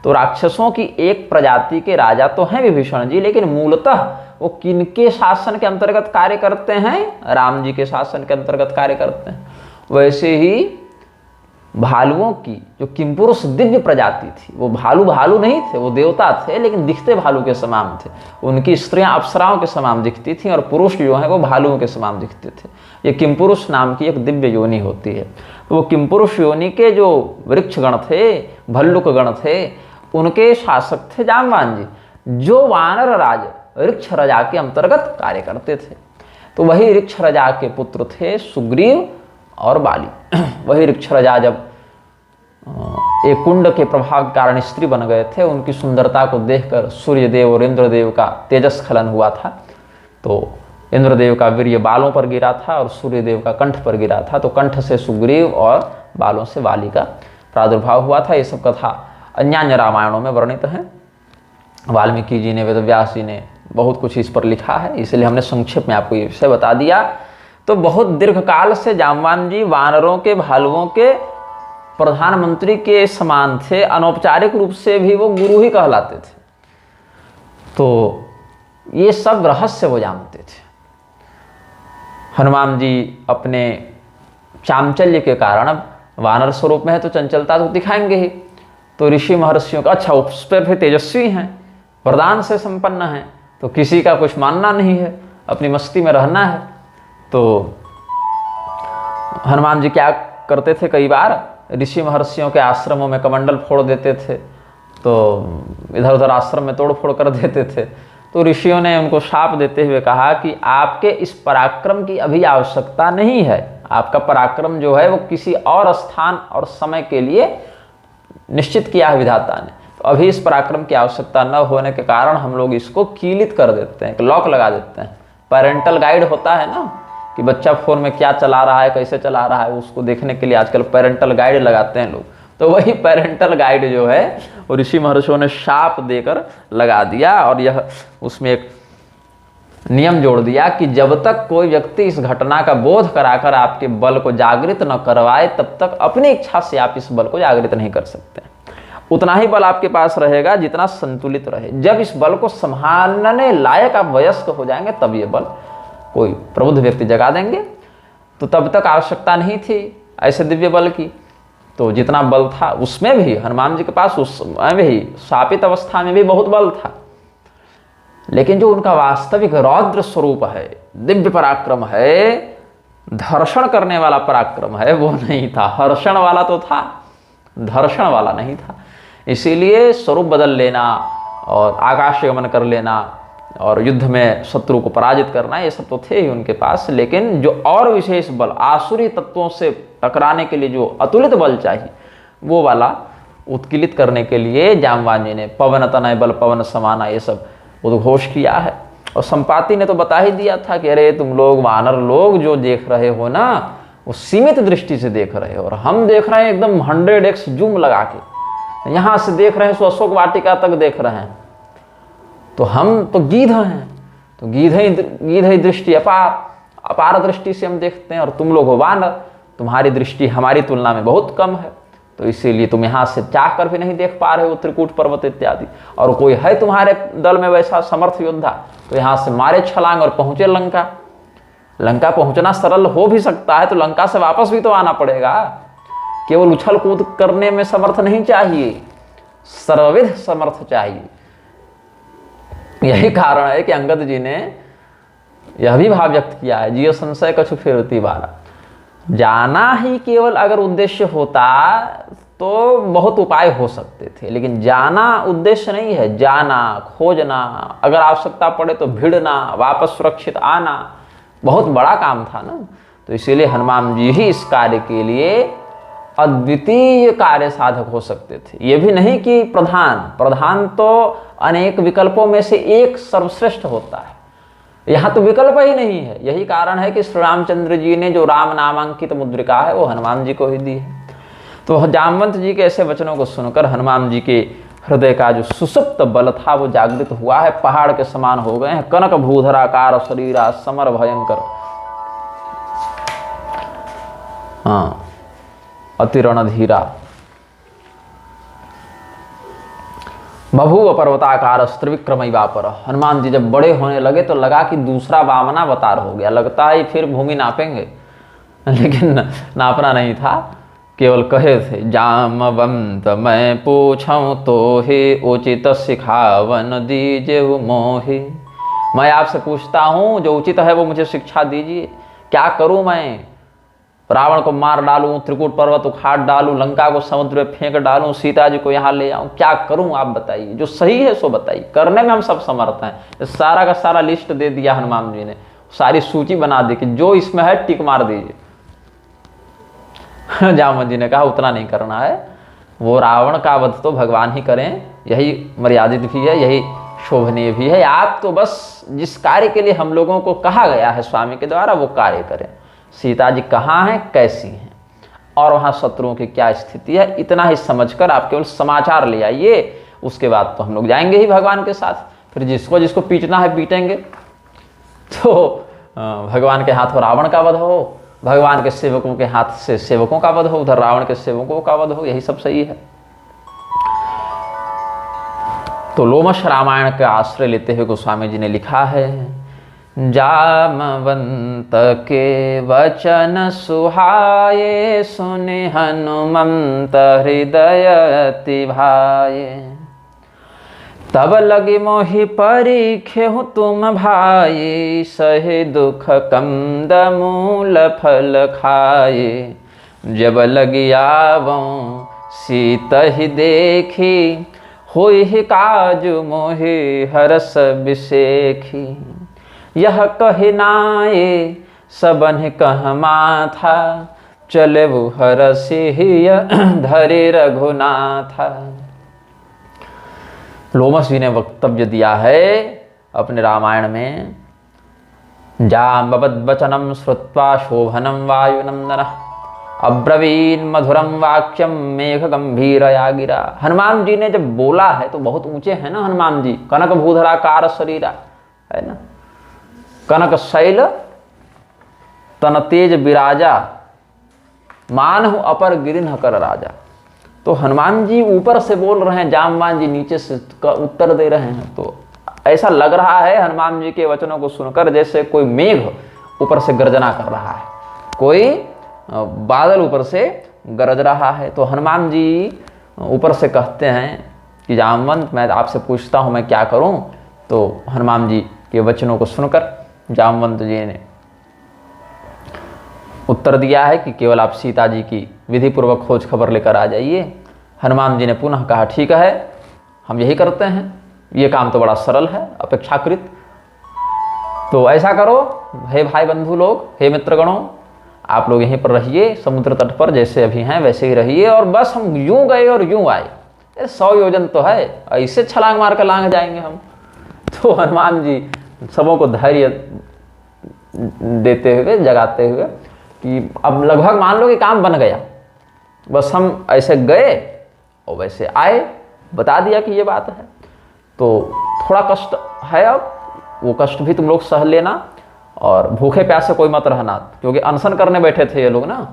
तो राक्षसों की एक प्रजाति के राजा तो हैं विभीषण जी, लेकिन मूलतः वो किनके शासन के अंतर्गत कार्य करते हैं? राम जी के शासन के अंतर्गत कार्य करते हैं। वैसे ही भालुओं की जो किमपुरुष दिव्य प्रजाति थी, वो भालू नहीं थे, वो देवता थे, लेकिन दिखते भालू के समान थे। उनकी स्त्रियां अप्सराओं के समान दिखती थीं और पुरुष जो हैं वो भालुओं के समान दिखते थे। ये किमपुरुष नाम की एक दिव्य योनि होती है। तो वो किमपुरुष योनि के जो वृक्ष गण थे, भल्लुक गण थे, उनके शासक थे जाम्बवान जी, जो वानर राज ऋक्ष राजा के अंतर्गत कार्य करते थे। तो वही ऋक्ष राजा के पुत्र थे सुग्रीव और बाली। वही ऋक्ष राजा जब एक कुंड के प्रभाव के कारण स्त्री बन गए थे, उनकी सुंदरता को देखकर सूर्यदेव और इंद्रदेव का तेजस्खलन हुआ था। तो इंद्रदेव का वीर्य बालों पर गिरा था और सूर्यदेव का कंठ पर गिरा था। तो कंठ से सुग्रीव और बालों से बाली का प्रादुर्भाव हुआ था। ये सब कथा अन्यान्य रामायणों में वर्णित है। वाल्मीकि जी ने, वेदव्यास जी ने बहुत कुछ इस पर लिखा है, इसलिए हमने संक्षेप में आपको ये विषय बता दिया। तो बहुत दीर्घकाल से जाम्बवान जी वानरों के, भालुओं के प्रधानमंत्री के समान थे। अनौपचारिक रूप से भी वो गुरु ही कहलाते थे। तो ये सब रहस्य वो जानते थे। हनुमान जी अपने चामचल्य के कारण, अब वानर स्वरूप में है तो चंचलता तो दिखाएंगे ही। तो ऋषि महर्षियों का अच्छा उस पर भी तेजस्वी हैं, वरदान से संपन्न हैं, तो किसी का कुछ मानना नहीं है, अपनी मस्ती में रहना है। तो हनुमान जी क्या करते थे, कई बार ऋषि महर्षियों के आश्रमों में कमंडल फोड़ देते थे, तो इधर उधर आश्रम में तोड़ फोड़ कर देते थे। तो ऋषियों ने उनको शाप देते हुए कहा कि आपके इस पराक्रम की अभी आवश्यकता नहीं है। आपका पराक्रम जो है वो किसी और स्थान और समय के लिए निश्चित किया है विधाता ने। तो अभी इस पराक्रम की आवश्यकता न होने के कारण हम लोग इसको कीलित कर देते हैं, लॉक लगा देते हैं। पेरेंटल गाइड होता है ना, कि बच्चा फोन में क्या चला रहा है, कैसे चला रहा है, उसको देखने के लिए आजकल पेरेंटल गाइड लगाते हैं लोग। तो वही पेरेंटल गाइड जो है वो ऋषि महर्षियों ने शाप देकर लगा दिया, और यह उसमें एक नियम जोड़ दिया कि जब तक कोई व्यक्ति इस घटना का बोध कराकर आपके बल को जागृत न करवाए, तब तक अपनी इच्छा से आप इस बल को जागृत नहीं कर सकते। उतना ही बल आपके पास रहेगा जितना संतुलित रहे। जब इस बल को संभालने लायक आप वयस्क हो जाएंगे, तब ये बल कोई प्रबुद्ध व्यक्ति जगा देंगे। तो तब तक आवश्यकता नहीं थी ऐसे दिव्य बल की। तो जितना बल था उसमें भी हनुमान जी के पास उस समय भी शापित अवस्था में भी बहुत बल था, लेकिन जो उनका वास्तविक रौद्र स्वरूप है, दिव्य पराक्रम है, धर्षण करने वाला पराक्रम है, वो नहीं था। हर्षण वाला तो था, धर्षण वाला नहीं था। इसीलिए स्वरूप बदल लेना और आकाश गमन कर लेना और युद्ध में शत्रु को पराजित करना, ये सब तो थे ही उनके पास। लेकिन जो और विशेष बल, आसुरी तत्वों से टकराने के लिए जो अतुलित बल चाहिए, वो वाला उत्कीलित करने के लिए जाम्बवान जी ने पवन तनय बल पवन समाना ये सब उद्घोष किया है। और संपाति ने तो बता ही दिया था कि अरे तुम लोग वानर लोग जो देख रहे हो ना, वो सीमित दृष्टि से देख रहे हैं, और हम देख रहे हैं एकदम 100x जूम लगा के, यहाँ से देख रहे हैं सो अशोक वाटिका तक देख रहे हैं। तो हम तो गीध हैं, तो गीध ही दृष्टि अपार दृष्टि से हम देखते हैं, और तुम लोग हो वानर, तुम्हारी दृष्टि हमारी तुलना में बहुत कम है, तो इसीलिए तुम यहाँ से चाह कर भी नहीं देख पा रहे हो त्रिकूट पर्वत इत्यादि। और कोई है तुम्हारे दल में वैसा समर्थ योद्धा, तो यहाँ से मारे छलांग और पहुंचे लंका। लंका पहुंचना सरल हो भी सकता है, तो लंका से वापस भी तो आना पड़ेगा। केवल उछल कूद करने में समर्थ नहीं चाहिए, सर्वविध समर्थ चाहिए। यही कारण है कि अंगद जी ने यह भी भाव व्यक्त किया है, जियो संशय कछु फेरती बारा। जाना ही केवल अगर उद्देश्य होता तो बहुत उपाय हो सकते थे, लेकिन जाना उद्देश्य नहीं है। जाना, खोजना, अगर आवश्यकता पड़े तो भिड़ना, वापस सुरक्षित आना, बहुत बड़ा काम था ना। तो इसीलिए हनुमान जी ही इस कार्य के लिए अद्वितीय कार्य साधक हो सकते थे। ये भी नहीं कि प्रधान तो अनेक विकल्पों में से एक सर्वश्रेष्ठ होता है, यहाँ तो विकल्प ही नहीं है। यही कारण है कि श्री रामचंद्र जी ने जो राम नामांकित मुद्रिका है वो हनुमान जी को ही दी है। तो जामवंत जी के ऐसे वचनों को सुनकर हनुमान जी के हृदय का जो सुसुप्त बल था वो जागृत हुआ है, पहाड़ के समान हो गए हैं। कनक भूधराकार शरीरा समर भयंकर, हाँ, अतिरण धीरा, बभूव पर्वताकार त्रिविक्रम वापर। हनुमान जी जब बड़े होने लगे तो लगा कि दूसरा वामन अवतार हो गया। लगता है फिर भूमि नापेंगे, लेकिन नापना नहीं था, केवल कहे थे जामवंत मैं पूछूं तो ही उचित सिखावन दीजिए मोहि। मैं आपसे पूछता हूँ, जो उचित है वो मुझे शिक्षा दीजिए। क्या करूँ मैं? रावण को मार डालूं, त्रिकूट पर्वत उखाड़ डालूं, लंका को समुद्र में फेंक डालूं, सीता जी को यहाँ ले आऊं, क्या करूं आप बताइए। जो सही है सो बताइए, करने में हम सब समर्थ हैं। सारा का सारा लिस्ट दे दिया हनुमान जी ने, सारी सूची बना दी कि जो इसमें है टिक मार दीजिए। जामवंत जी ने कहा उतना नहीं करना है, वो रावण का वध तो भगवान ही करें, यही मर्यादित भी है, यही शोभनीय भी है। आप तो बस जिस कार्य के लिए हम लोगों को कहा गया है स्वामी के द्वारा वो कार्य करें। सीता जी कहाँ हैं, कैसी हैं, और वहाँ शत्रुओं की क्या स्थिति है, इतना ही समझकर आप केवल समाचार ले आइए। उसके बाद तो हम लोग जाएंगे ही भगवान के साथ, फिर जिसको जिसको पीटना है पीटेंगे। तो भगवान के हाथों रावण का वध हो, भगवान के सेवकों के हाथ से सेवकों का वध हो, उधर रावण के सेवकों का वध हो, यही सब सही है। तो लोमश रामायण का आश्रय लेते हुए गोस्वामी जी ने लिखा है, जामवंत के वचन सुहाये, सुनि हनुमंत हृदय अति भाये। तब लगी मोहि परीखेहु तुम भाई, सहे दुख कंद मूल फल खाए। जब लगी आवों सीत ही देखी, होई ही काज मोहि हरस बिसेखी। यह कहनाए सबन कह माथा, चले वो हरसि धरे रघुनाथा। लोमस जी ने वक्तव्य दिया है अपने रामायण में, जाम्बवद वचनम श्रुत्वा शोभनम वायुनंदन, अब्रवीन मधुरम वाक्यम मेघ गंभीरया गिरा। हनुमान जी ने जब बोला है तो बहुत ऊंचे हैं ना हनुमान जी, कनक भूधराकार शरीरा है ना, कनक शैल तन तेज विराजा, मानहु अपर गिरिन्ह कर राजा। तो हनुमान जी ऊपर से बोल रहे हैं, जामवान जी नीचे से उत्तर दे रहे हैं। तो ऐसा लग रहा है हनुमान जी के वचनों को सुनकर जैसे कोई मेघ ऊपर से गर्जना कर रहा है, कोई बादल ऊपर से गरज रहा है। तो हनुमान जी ऊपर से कहते हैं कि जामवंत मैं आपसे पूछता हूँ मैं क्या करूँ। तो हनुमान जी के वचनों को सुनकर जामवंत जी ने उत्तर दिया है कि केवल आप सीता जी की विधि पूर्वक खोज खबर लेकर आ जाइए। हनुमान जी ने पुनः कहा ठीक है हम यही करते हैं, ये काम तो बड़ा सरल है अपेक्षाकृत। तो ऐसा करो हे भाई बंधु लोग, हे मित्रगणों, आप लोग यहीं पर रहिए समुद्र तट पर, जैसे अभी हैं वैसे ही रहिए, और बस हम यूं गए और यूं आए, 100 योजन तो है, ऐसे छलांग मार कर लांग जाएंगे हम। तो हनुमान जी सबों को धैर्य देते हुए, जगाते हुए कि अब लगभग मान लो कि काम बन गया, बस हम ऐसे गए और वैसे आए, बता दिया कि ये बात है। तो थोड़ा कष्ट है, अब वो कष्ट भी तुम लोग सह लेना और भूखे प्यासे कोई मत रहना, क्योंकि अनशन करने बैठे थे ये लोग ना।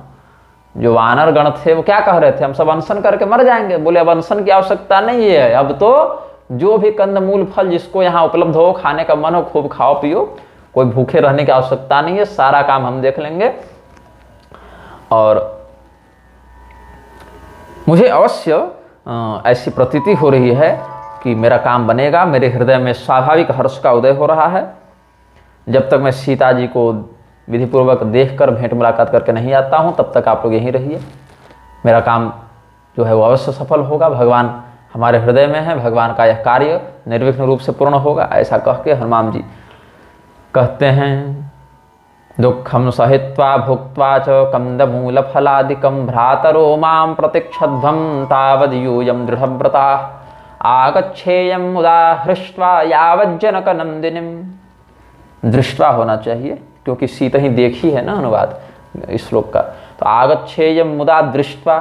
जो वानर गण थे वो क्या कह रहे थे, हम सब अनशन करके मर जाएंगे। बोले अब अनशन की आवश्यकता नहीं है, अब तो जो भी कंदमूल फल जिसको यहाँ उपलब्ध हो, खाने का मन हो, खूब खाओ पियो, कोई भूखे रहने की आवश्यकता नहीं है, सारा काम हम देख लेंगे। और मुझे अवश्य ऐसी प्रतीति हो रही है कि मेरा काम बनेगा। मेरे हृदय में स्वाभाविक हर्ष का उदय हो रहा है। जब तक मैं सीता जी को विधिपूर्वक देखकर भेंट मुलाकात करके नहीं आता हूँ, तब तक आप लोग यहीं रहिए। मेरा काम जो है वो अवश्य सफल होगा। भगवान हमारे हृदय में है, भगवान का यह कार्य निर्विघ्न रूप से पूर्ण होगा। ऐसा कह के हनुमान जी कहते हैं, दुखम सहित्वा भुक्त्वा च कंदमूल फलादिकं भ्रातरो मां प्रतीक्षध्वं तावद् यूयं दृढव्रता आगच्छेयं मुदा हृष्ट्वा यावज्जनक नंदिनीं। दृष्ट्वा होना चाहिए क्योंकि सीता ही देखी है ना अनुवाद इस श्लोक का। तो आगच्छेयं मुदा दृष्ट्वा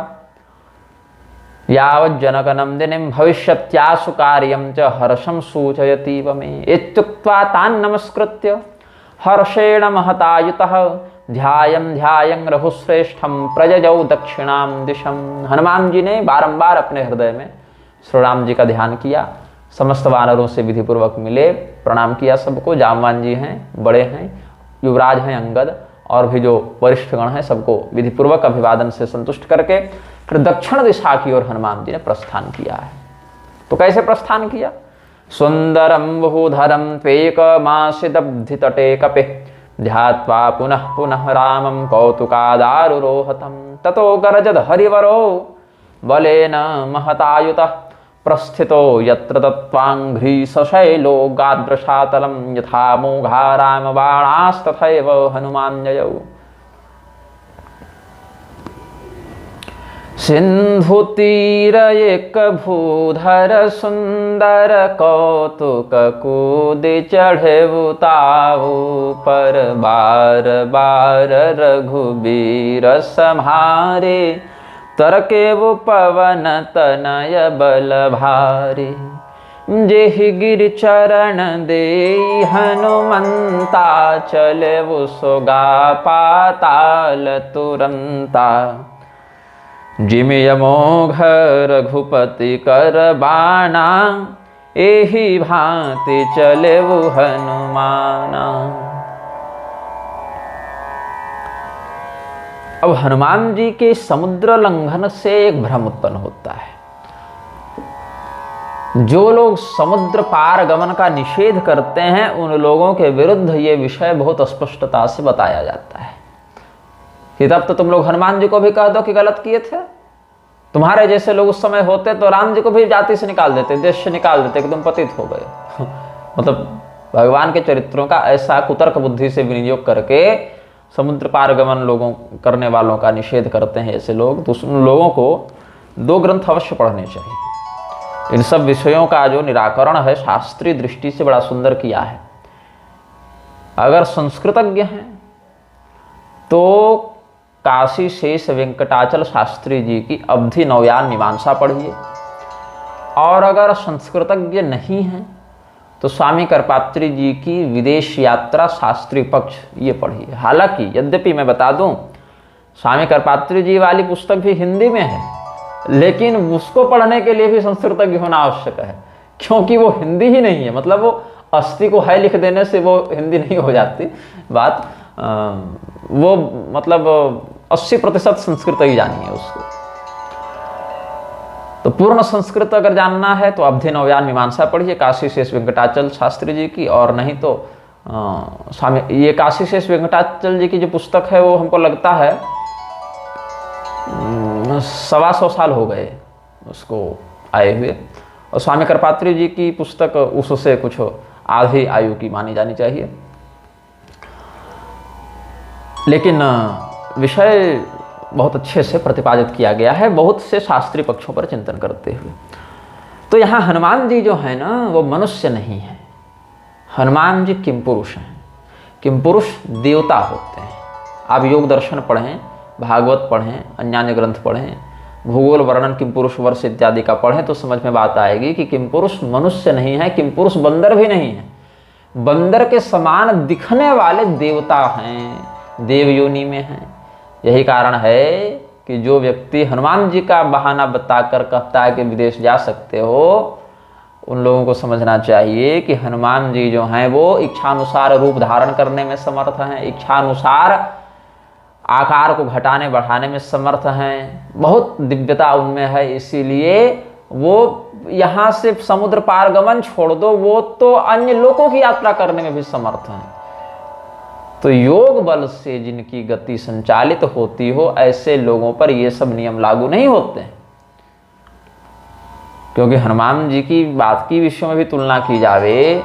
यावज्जनक नंदिनीं भविष्यत्याशु कार्यं च हर्षं सूचयतीव मे। इत्युक्त्वा तान् नमस्कृत्य हर्षेण महतायुतः ध्यायं ध्यायं रघुश्रेष्ठं प्रजजौ दक्षिणां दिशं। हनुमान जी ने बारंबार अपने हृदय में श्री राम जी का ध्यान किया। समस्त वानरों से विधिपूर्वक मिले, प्रणाम किया सबको। जामवान जी हैं, बड़े हैं, युवराज हैं अंगद, और भी जो वरिष्ठ गण हैं सबको विधिपूर्वक अभिवादन से संतुष्ट करके फिर दक्षिण दिशा की ओर हनुमान जी ने प्रस्थान किया है। तो कैसे प्रस्थान किया? सुंदरम बहुधरम त्वेकमासिदब्धि तटे कपे ध्यात्वा पुनः पुनः रामं कौतुकादारुरोहतं ततो गरजद हरिवरो बलेन महतायुतः प्रस्थितो यत्र तत्त्वाङ्घ्रि सशैलो गाद्रशातलं यथा मोघा रामबाणास्तथैव हनुमान्ययौ। सिंधुतीर एक भूधर सुंदर कौतुक कूदि चढ़े उताऊ पर बार बार रघुबीर सम्हारे तरके वो पवन तनय बल भारी। जेहि गिर चरण दे हनुमंता चले वो सोगा पाताल तुरंता। जिमिय मोघ रघुपति कर बाणा एहि भांति चले वो हनुमाना। अब हनुमान जी के समुद्र लंघन से एक भ्रम उत्पन्न होता है। जो लोग समुद्र पार गमन का निषेध करते हैं उन लोगों के विरुद्ध ये विषय बहुत स्पष्टता से बताया जाता है कि तब तो तुम लोग हनुमान जी को भी कह दो कि गलत किए थे। तुम्हारे जैसे लोग उस समय होते तो राम जी को भी जाति से निकाल देते, देश से निकाल देते कि तुम पतित हो गए। मतलब भगवान के चरित्रों का ऐसा कुतर्क बुद्धि से विनियोग करके समुद्र पार गमन लोगों करने वालों का निषेध करते हैं ऐसे लोग। तो उन लोगों को दो ग्रंथ अवश्य पढ़ने चाहिए। इन सब विषयों का जो निराकरण है शास्त्रीय दृष्टि से बड़ा सुंदर किया है। अगर संस्कृतज्ञ हैं तो काशी शेष वेंकटाचल शास्त्री जी की अवधि नवयान मीमांसा पढ़िए, और अगर संस्कृतज्ञ नहीं हैं तो स्वामी करपात्री जी की विदेश यात्रा शास्त्री पक्ष ये पढ़िए। हालांकि यद्यपि मैं बता दूं स्वामी करपात्री जी वाली पुस्तक भी हिंदी में है, लेकिन उसको पढ़ने के लिए भी संस्कृतज्ञ होना आवश्यक है, क्योंकि वो हिंदी ही नहीं है। मतलब वो अस्थि को है लिख देने से वो हिंदी नहीं हो जाती बात। वो मतलब 80% संस्कृत ही जानी है उसको। तो पूर्ण संस्कृत अगर जानना है तो अवधि नवयान मीमांसा पढ़िए काशी शेष वेंकटाचल शास्त्री जी की, और नहीं तो स्वामी ये काशी शेष वेंकटाचल जी की जो पुस्तक है वो हमको लगता है 125 साल हो गए उसको आए हुए, और स्वामी करपात्री जी की पुस्तक उससे कुछ आधी आयु की मानी जानी चाहिए। लेकिन विषय बहुत अच्छे से प्रतिपादित किया गया है बहुत से शास्त्रीय पक्षों पर चिंतन करते हुए। तो यहाँ हनुमान जी जो है ना वो मनुष्य नहीं है, हनुमान जी किम पुरुष हैं। किम पुरुष देवता होते हैं। आप योग दर्शन पढ़ें, भागवत पढ़ें, अन्यान्य ग्रंथ पढ़ें, भूगोल वर्णन किम पुरुष वर्ष इत्यादि का पढ़ें तो समझ में बात आएगी कि किम पुरुष मनुष्य नहीं है, किम पुरुष बंदर भी नहीं है, बंदर के समान दिखने वाले देवता हैं, देव योनि में हैं। यही कारण है कि जो व्यक्ति हनुमान जी का बहाना बताकर कहता है कि विदेश जा सकते हो, उन लोगों को समझना चाहिए कि हनुमान जी जो हैं वो इच्छानुसार रूप धारण करने में समर्थ हैं, इच्छानुसार आकार को घटाने बढ़ाने में समर्थ हैं, बहुत दिव्यता उनमें है। इसीलिए वो यहाँ से समुद्र पार गमन छोड़ दो, वो तो अन्य लोगों की यात्रा करने में भी समर्थ हैं। तो योग बल से जिनकी गति संचालित होती हो, ऐसे लोगों पर ये सब नियम लागू नहीं होते हैं। क्योंकि हनुमान जी की बात की विषयों में भी तुलना की जावे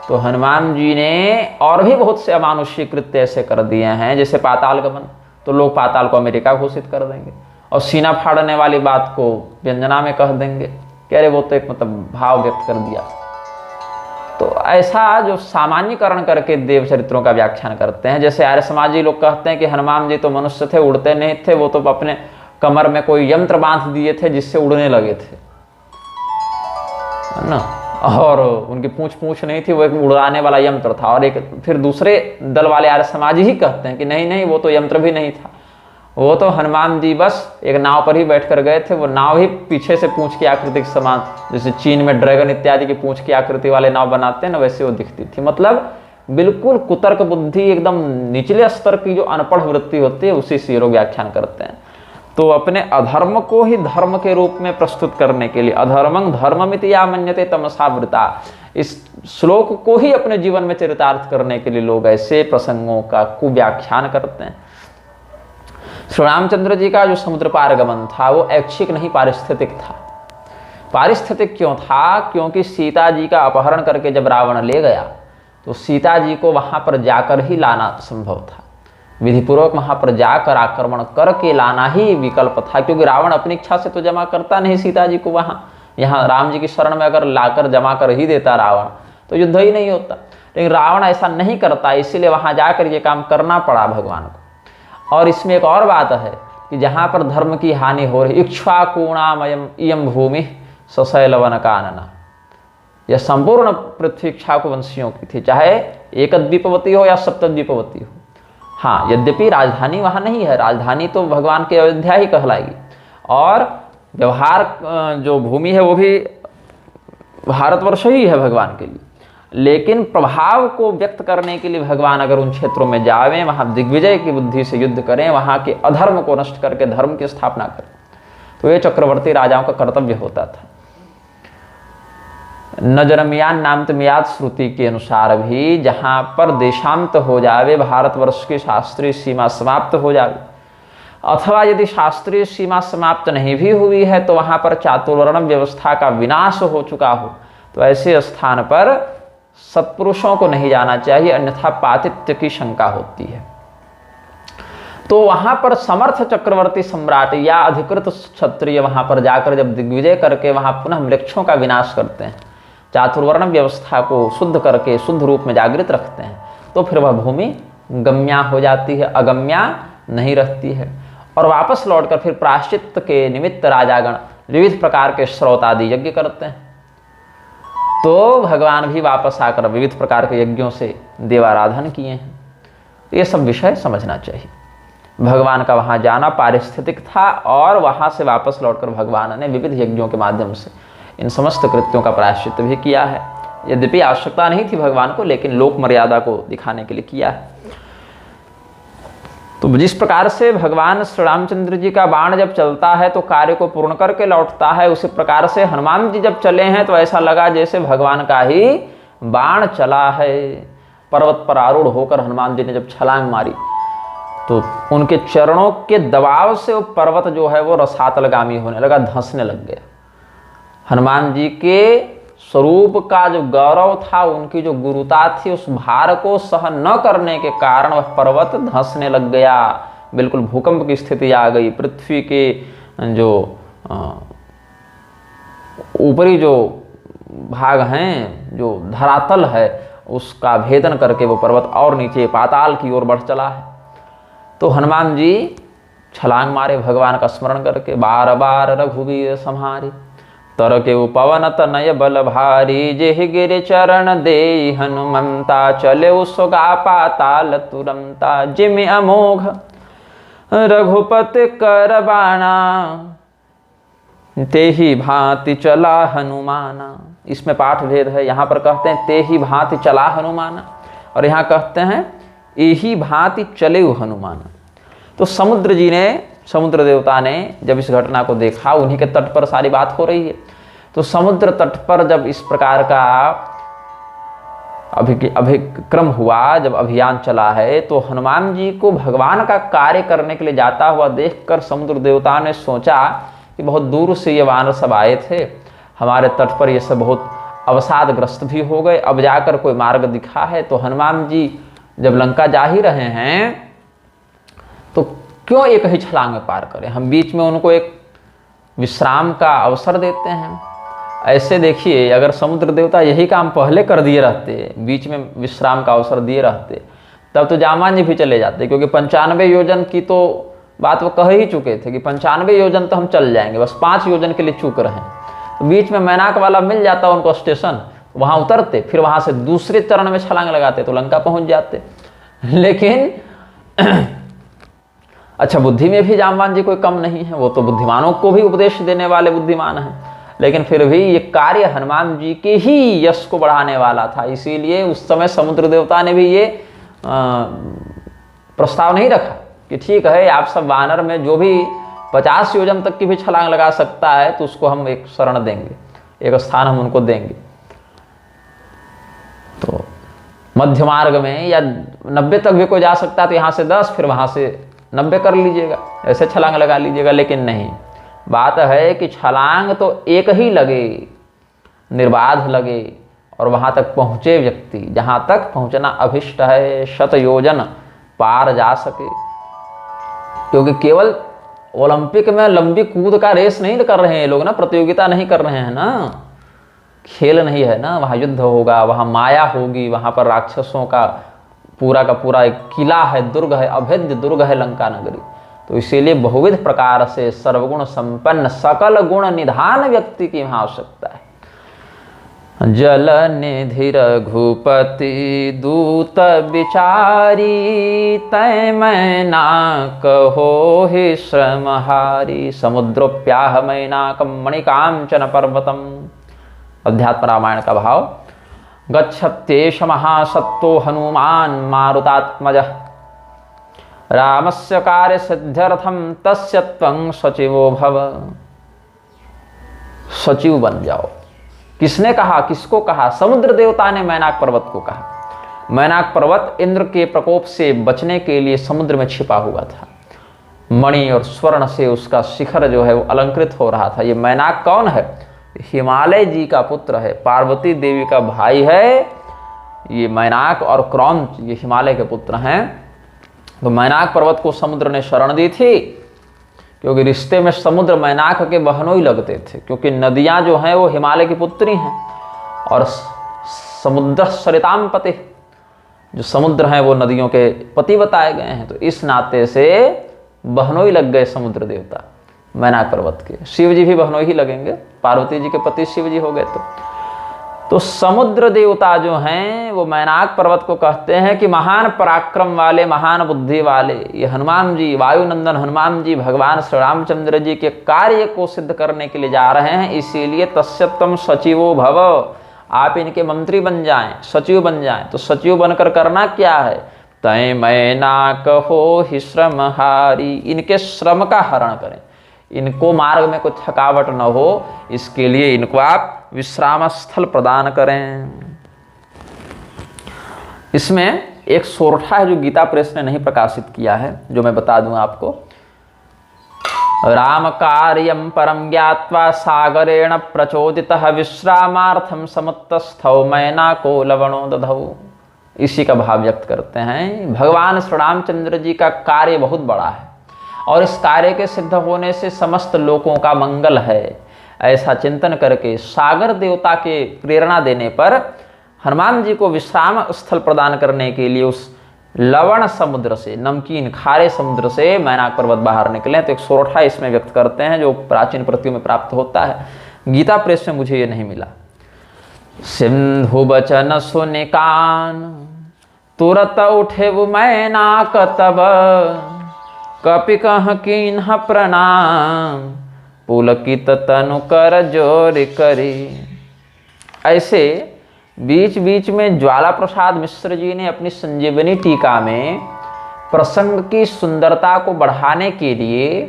तो हनुमान जी ने और भी बहुत से अमानुषी कृत्य ऐसे कर दिए हैं, जैसे पाताल गमन, तो लोग पाताल को अमेरिका घोषित कर देंगे, और सीना फाड़ने वाली बात को व्यंजना में कह देंगे कि अरे वो तो एक मतलब भाव व्यक्त कर दिया। तो ऐसा जो सामान्यकरण करके देव चरित्रों का व्याख्यान करते हैं, जैसे आर्य समाजी लोग कहते हैं कि हनुमान जी तो मनुष्य थे, उड़ते नहीं थे, वो तो अपने कमर में कोई यंत्र बांध दिए थे जिससे उड़ने लगे थे, है ना, और उनकी पूंछ नहीं थी, वो एक उड़ाने वाला यंत्र था। और एक फिर दूसरे दल वाले आर्य समाजी ही कहते हैं कि नहीं नहीं, वो तो यंत्र भी नहीं था, वो तो हनुमान जी बस एक नाव पर ही बैठकर गए थे, वो नाव ही पीछे से पूंछ की आकृति के समान, जैसे चीन में ड्रैगन इत्यादि की पूंछ की आकृति वाले नाव बनाते हैं ना, वैसे वो दिखती थी। मतलब बिल्कुल कुतर्क बुद्धि, एकदम निचले स्तर की जो अनपढ़ वृत्ति होती है, उसी से लोग व्याख्यान करते हैं। तो अपने अधर्म को ही धर्म के रूप में प्रस्तुत करने के लिए, अधर्मं धर्ममिति या मन्यते तमसा वृता, इस श्लोक को ही अपने जीवन में चरितार्थ करने के लिए लोग ऐसे प्रसंगों का कुव्याख्यान करते हैं। श्री रामचंद्र जी का जो समुद्र पार गमन था वो ऐच्छिक नहीं, पारिस्थितिक था। पारिस्थितिक क्यों था? क्योंकि सीता जी का अपहरण करके जब रावण ले गया तो सीता जी को वहां पर जाकर ही लाना संभव था, विधिपूर्वक वहां पर जाकर आक्रमण करके लाना ही विकल्प था, क्योंकि रावण अपनी इच्छा से तो जमा करता नहीं सीता जी को वहां, यहाँ राम जी की शरण में अगर लाकर जमा कर ही देता रावण तो युद्ध ही नहीं होता। लेकिन रावण ऐसा नहीं करता, इसीलिए वहां जाकर ये काम करना पड़ा भगवान को। और इसमें एक और बात है कि जहां पर धर्म की हानि हो रही, इक्ष्वाकुणामयम इयं भूमि सशैलवन कानना, यह संपूर्ण पृथ्वी इक्ष्वाकुवंशियों की थी, चाहे एकद्वीपवती हो या सप्तद्वीपवती हो। हाँ, यद्यपि राजधानी वहाँ नहीं है, राजधानी तो भगवान की अयोध्या ही कहलाएगी, और व्यवहार जो भूमि है वो भी भारतवर्ष ही है भगवान के लिए। लेकिन प्रभाव को व्यक्त करने के लिए भगवान अगर उन क्षेत्रों में जावें, वहाँ दिग्विजय की बुद्धि से युद्ध करें, वहाँ के अधर्म को नष्ट करके धर्म की स्थापना करें, तो ये चक्रवर्ती राजाओं का कर्तव्य होता था। न जनमयान नामत मियाद श्रुति के अनुसार भी जहाँ पर देशांत हो जावे, भारतवर्ष की शास्त्रीय सीमा समाप्त हो जावे, अथवा यदि शास्त्रीय सीमा समाप्त नहीं भी हुई है तो वहाँ पर चातुर्वर्ण व्यवस्था का विनाश हो चुका हो, तो ऐसे स्थान पर सत्पुरुषों को नहीं जाना चाहिए, अन्यथा पातित्य की शंका होती है। तो वहाँ पर समर्थ चक्रवर्ती सम्राट या अधिकृत क्षत्रिय वहाँ पर जाकर जब दिग्विजय करके वहाँ पुनः मृक्षों का विनाश करते हैं, चातुर्वर्ण व्यवस्था को शुद्ध करके शुद्ध रूप में जागृत रखते हैं, तो फिर वह भूमि गम्या हो जाती है, अगम्या नहीं रहती है। और वापस लौटकर फिर प्रायश्चित के निमित्त राजागण विविध प्रकार के श्रौत आदि यज्ञ करते हैं, तो भगवान भी वापस आकर विविध प्रकार के यज्ञों से देवाराधन किए हैं। ये सब विषय समझना चाहिए। भगवान का वहाँ जाना पारिस्थितिक था, और वहाँ से वापस लौटकर भगवान ने विविध यज्ञों के माध्यम से इन समस्त कृत्यों का प्रायश्चित भी किया है। यद्यपि आवश्यकता नहीं थी भगवान को, लेकिन लोक मर्यादा को दिखाने के लिए किया है। तो जिस प्रकार से भगवान श्री रामचंद्र जी का बाण जब चलता है तो कार्य को पूर्ण करके लौटता है, उसी प्रकार से हनुमान जी जब चले हैं तो ऐसा लगा जैसे भगवान का ही बाण चला है। पर्वत पर आरूढ़ होकर हनुमान जी ने जब छलांग मारी तो उनके चरणों के दबाव से वो पर्वत जो है वो रसातलगामी होने लगा, धंसने लग गया। हनुमान जी के स्वरूप का जो गौरव था, उनकी जो गुरुता थी, उस भार को सहन न करने के कारण वह पर्वत धंसने लग गया, बिल्कुल भूकंप की स्थिति आ गई। पृथ्वी के जो ऊपरी जो भाग हैं, जो धरातल है, उसका भेदन करके वो पर्वत और नीचे पाताल की ओर बढ़ चला है। तो हनुमान जी छलांग मारे भगवान का स्मरण करके, बार बार रघुवीर सम्हारी, तर के पवन तनय बल भारी, जेहि गिर चरण दे हनुमंता, चले सुगा पाताल तुरंता, जिमि अमोघ रघुपति कर बाणा, ते ही भांति चला हनुमाना। इसमें पाठ भेद है, यहाँ पर कहते हैं ते ही भांति चला हनुमाना, और यहाँ कहते हैं यही भांति चले हनुमाना। तो समुद्र देवता ने जब इस घटना को देखा, उन्हीं के तट पर सारी बात हो रही है, तो समुद्र तट पर जब इस प्रकार का अभिक्रम हुआ, जब अभियान चला है, तो हनुमान जी को भगवान का कार्य करने के लिए जाता हुआ देखकर समुद्र देवता ने सोचा कि बहुत दूर से ये वानर सब आए थे, हमारे तट पर ये सब बहुत अवसादग्रस्त भी हो गए, अब जाकर कोई मार्ग दिखा है, तो हनुमान जी जब लंका जा ही रहे हैं तो क्यों एक ही छलांग में पार करें, हम बीच में उनको एक विश्राम का अवसर देते हैं। ऐसे देखिए, अगर समुद्र देवता यही काम पहले कर दिए रहते, बीच में विश्राम का अवसर दिए रहते, तब तो जामान जी भी चले जाते, क्योंकि 95 योजन की तो बात वो कह ही चुके थे कि 95 योजन तो हम चल जाएंगे, बस 5 योजन के लिए चूक रहे हैं। तो बीच में मैनाक वाला मिल जाता उनको स्टेशन, वहाँ उतरते, फिर वहाँ से दूसरे चरण में छलांग लगाते तो लंका पहुँच जाते। लेकिन अच्छा, बुद्धि में भी जामवान जी कोई कम नहीं है, वो तो बुद्धिमानों को भी उपदेश देने वाले बुद्धिमान हैं, लेकिन फिर भी ये कार्य हनुमान जी के ही यश को बढ़ाने वाला था, इसीलिए उस समय समुद्र देवता ने भी ये प्रस्ताव नहीं रखा कि ठीक है, आप सब वानर में जो भी 50 योजन तक की भी छलांग लगा सकता है तो उसको हम एक शरण देंगे, एक स्थान हम उनको देंगे। तो मध्य मार्ग में या 90 तक भी कोई जा सकता है तो यहाँ से 10, फिर वहाँ से 90 कर लीजिएगा, ऐसे छलांग लगा लीजिएगा। लेकिन नहीं, बात है कि छलांग तो एक ही लगे, निर्बाध लगे, और वहाँ तक पहुँचे व्यक्ति, जहाँ तक पहुँचना अभिष्ट है, 100 योजन पार जा सके। क्योंकि केवल ओलंपिक में लंबी कूद का रेस नहीं कर रहे हैं लोग ना, प्रतियोगिता नहीं कर रहे हैं ना, खेल नहीं है ना, वहाँ युद्ध होगा, वहाँ माया होगी, वहाँ पर राक्षसों का पूरा एक किला है, दुर्ग है, अभेद्य दुर्ग है लंका नगरी। तो इसीलिए बहुविध प्रकार से सर्वगुण संपन्न सकल गुण निधान व्यक्ति की वहाँ आवश्यकता है। जल निधि रघुपति दूत विचारी, तय मैना कहो ही श्रमहारी, समुद्रोप्याह मैनाकम मणिकांचन पर्वतम। अध्यात्म रामायण का भाव, गच्छत्येष महासत्तो हनुमान मारुतात्मजः, रामस्य कार्य सिद्ध्यर्थम तस्य त्वं सचिवो भव। सचिव बन जाओ। किसने कहा, किसको कहा? समुद्र देवता ने मैनाक पर्वत को कहा। मैनाक पर्वत इंद्र के प्रकोप से बचने के लिए समुद्र में छिपा हुआ था, मणि और स्वर्ण से उसका शिखर जो है वो अलंकृत हो रहा था। ये मैनाक कौन है? हिमालय जी का पुत्र है, पार्वती देवी का भाई है ये मैनाक, और क्रौंच ये हिमालय के पुत्र हैं। तो मैनाक पर्वत को समुद्र ने शरण दी थी, क्योंकि रिश्ते में समुद्र मैनाक के बहनोई लगते थे, क्योंकि नदियां जो हैं वो हिमालय की पुत्री हैं, और समुद्र सरिताम पति, जो समुद्र हैं वो नदियों के पति बताए गए हैं। तो इस नाते से बहनोई लग गए समुद्र देवता मैनाक पर्वत के। शिव जी भी बहनोई ही लगेंगे, पार्वती जी के पति शिव जी हो गए। तो समुद्र देवता जो हैं वो मैनाक पर्वत को कहते हैं कि महान पराक्रम वाले, महान बुद्धि वाले ये हनुमान जी, वायुनंदन हनुमान जी भगवान श्री रामचंद्र जी के कार्य को सिद्ध करने के लिए जा रहे हैं। इसीलिए तस्य त्वं सचिवो भव, आप इनके मंत्री बन जाएं, सचिव बन जाएं। तो सचिव बनकर करना क्या है? तय मैनाक हो ही श्रमहारी, इनके श्रम का हरण करें, इनको मार्ग में कोई थकावट न हो, इसके लिए इनको आप विश्राम स्थल प्रदान करें। इसमें एक सोरठा है जो गीता प्रेस ने नहीं प्रकाशित किया है, जो मैं बता दूं आपको। राम कार्यम परम ज्ञात्वा सागरेण प्रचोदितः विश्रामार्थम समुत्तस्थौ मैनाको लवणो दधौ। इसी का भाव व्यक्त करते हैं। भगवान श्री रामचंद्र जी का कार्य बहुत बड़ा है, और इस कार्य के सिद्ध होने से समस्त लोगों का मंगल है, ऐसा चिंतन करके सागर देवता के प्रेरणा देने पर हनुमान जी को विश्राम स्थल प्रदान करने के लिए उस लवण समुद्र से, नमकीन खारे समुद्र से मैनाक पर्वत बाहर निकले। तो एक सोरठा इसमें व्यक्त करते हैं जो प्राचीन प्रतियों में प्राप्त होता है, गीता प्रेस में मुझे ये नहीं मिला। सिंधु बचन सुन कान तुरत उठे वो मैनाक तब, कपि कह कीन्ह प्रणाम पुलकित तनु कर जोर करी। ऐसे बीच बीच में ज्वाला प्रसाद मिश्र जी ने अपनी संजीवनी टीका में प्रसंग की सुंदरता को बढ़ाने के लिए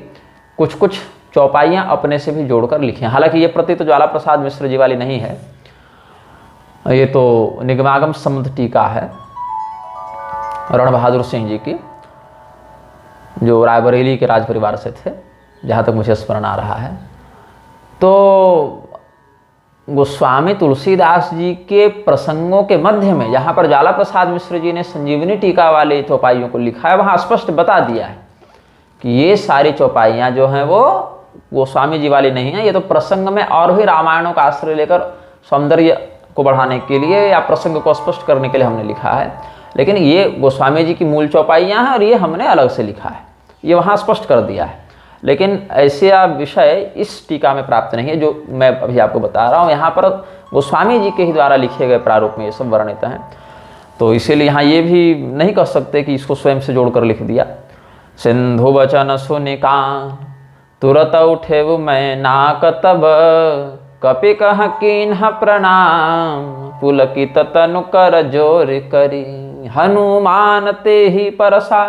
कुछ कुछ चौपाइयाँ अपने से भी जोड़कर लिखी हैं। हालांकि ये प्रति तो ज्वाला प्रसाद मिश्र जी वाली नहीं है, ये तो निगमागम संबंध टीका है रण बहादुर सिंह जी की, जो रायबरेली के राज परिवार से थे, जहाँ तक मुझे स्मरण आ रहा है। तो गोस्वामी तुलसीदास जी के प्रसंगों के मध्य में जहाँ पर ज्वाला प्रसाद मिश्र जी ने संजीवनी टीका वाले चौपाइयों को लिखा है, वहाँ स्पष्ट बता दिया है कि ये सारी चौपाइयाँ जो हैं वो गोस्वामी जी वाली नहीं है, ये तो प्रसंग में और भी रामायणों का आश्रय लेकर सौंदर्य को बढ़ाने के लिए या प्रसंग को स्पष्ट करने के लिए हमने लिखा है। लेकिन ये गोस्वामी जी की मूल चौपाइयाँ हैं और ये हमने अलग से लिखा है, ये वहाँ स्पष्ट कर दिया है। लेकिन ऐसे विषय इस टीका में प्राप्त नहीं है जो मैं अभी आपको बता रहा हूँ। यहाँ पर गोस्वामी जी के ही द्वारा लिखे गए प्रारूप में ये सब वर्णित हैं, तो इसीलिए यहाँ ये भी नहीं कह सकते कि इसको स्वयं से जोड़कर लिख दिया। सिंधु वचन सुनिका तुरत उठे वो मैनाक तब, कपि कह कीन्ह प्रणाम पुलकित तनु कर जोर करी। हनुमान ते ही परसा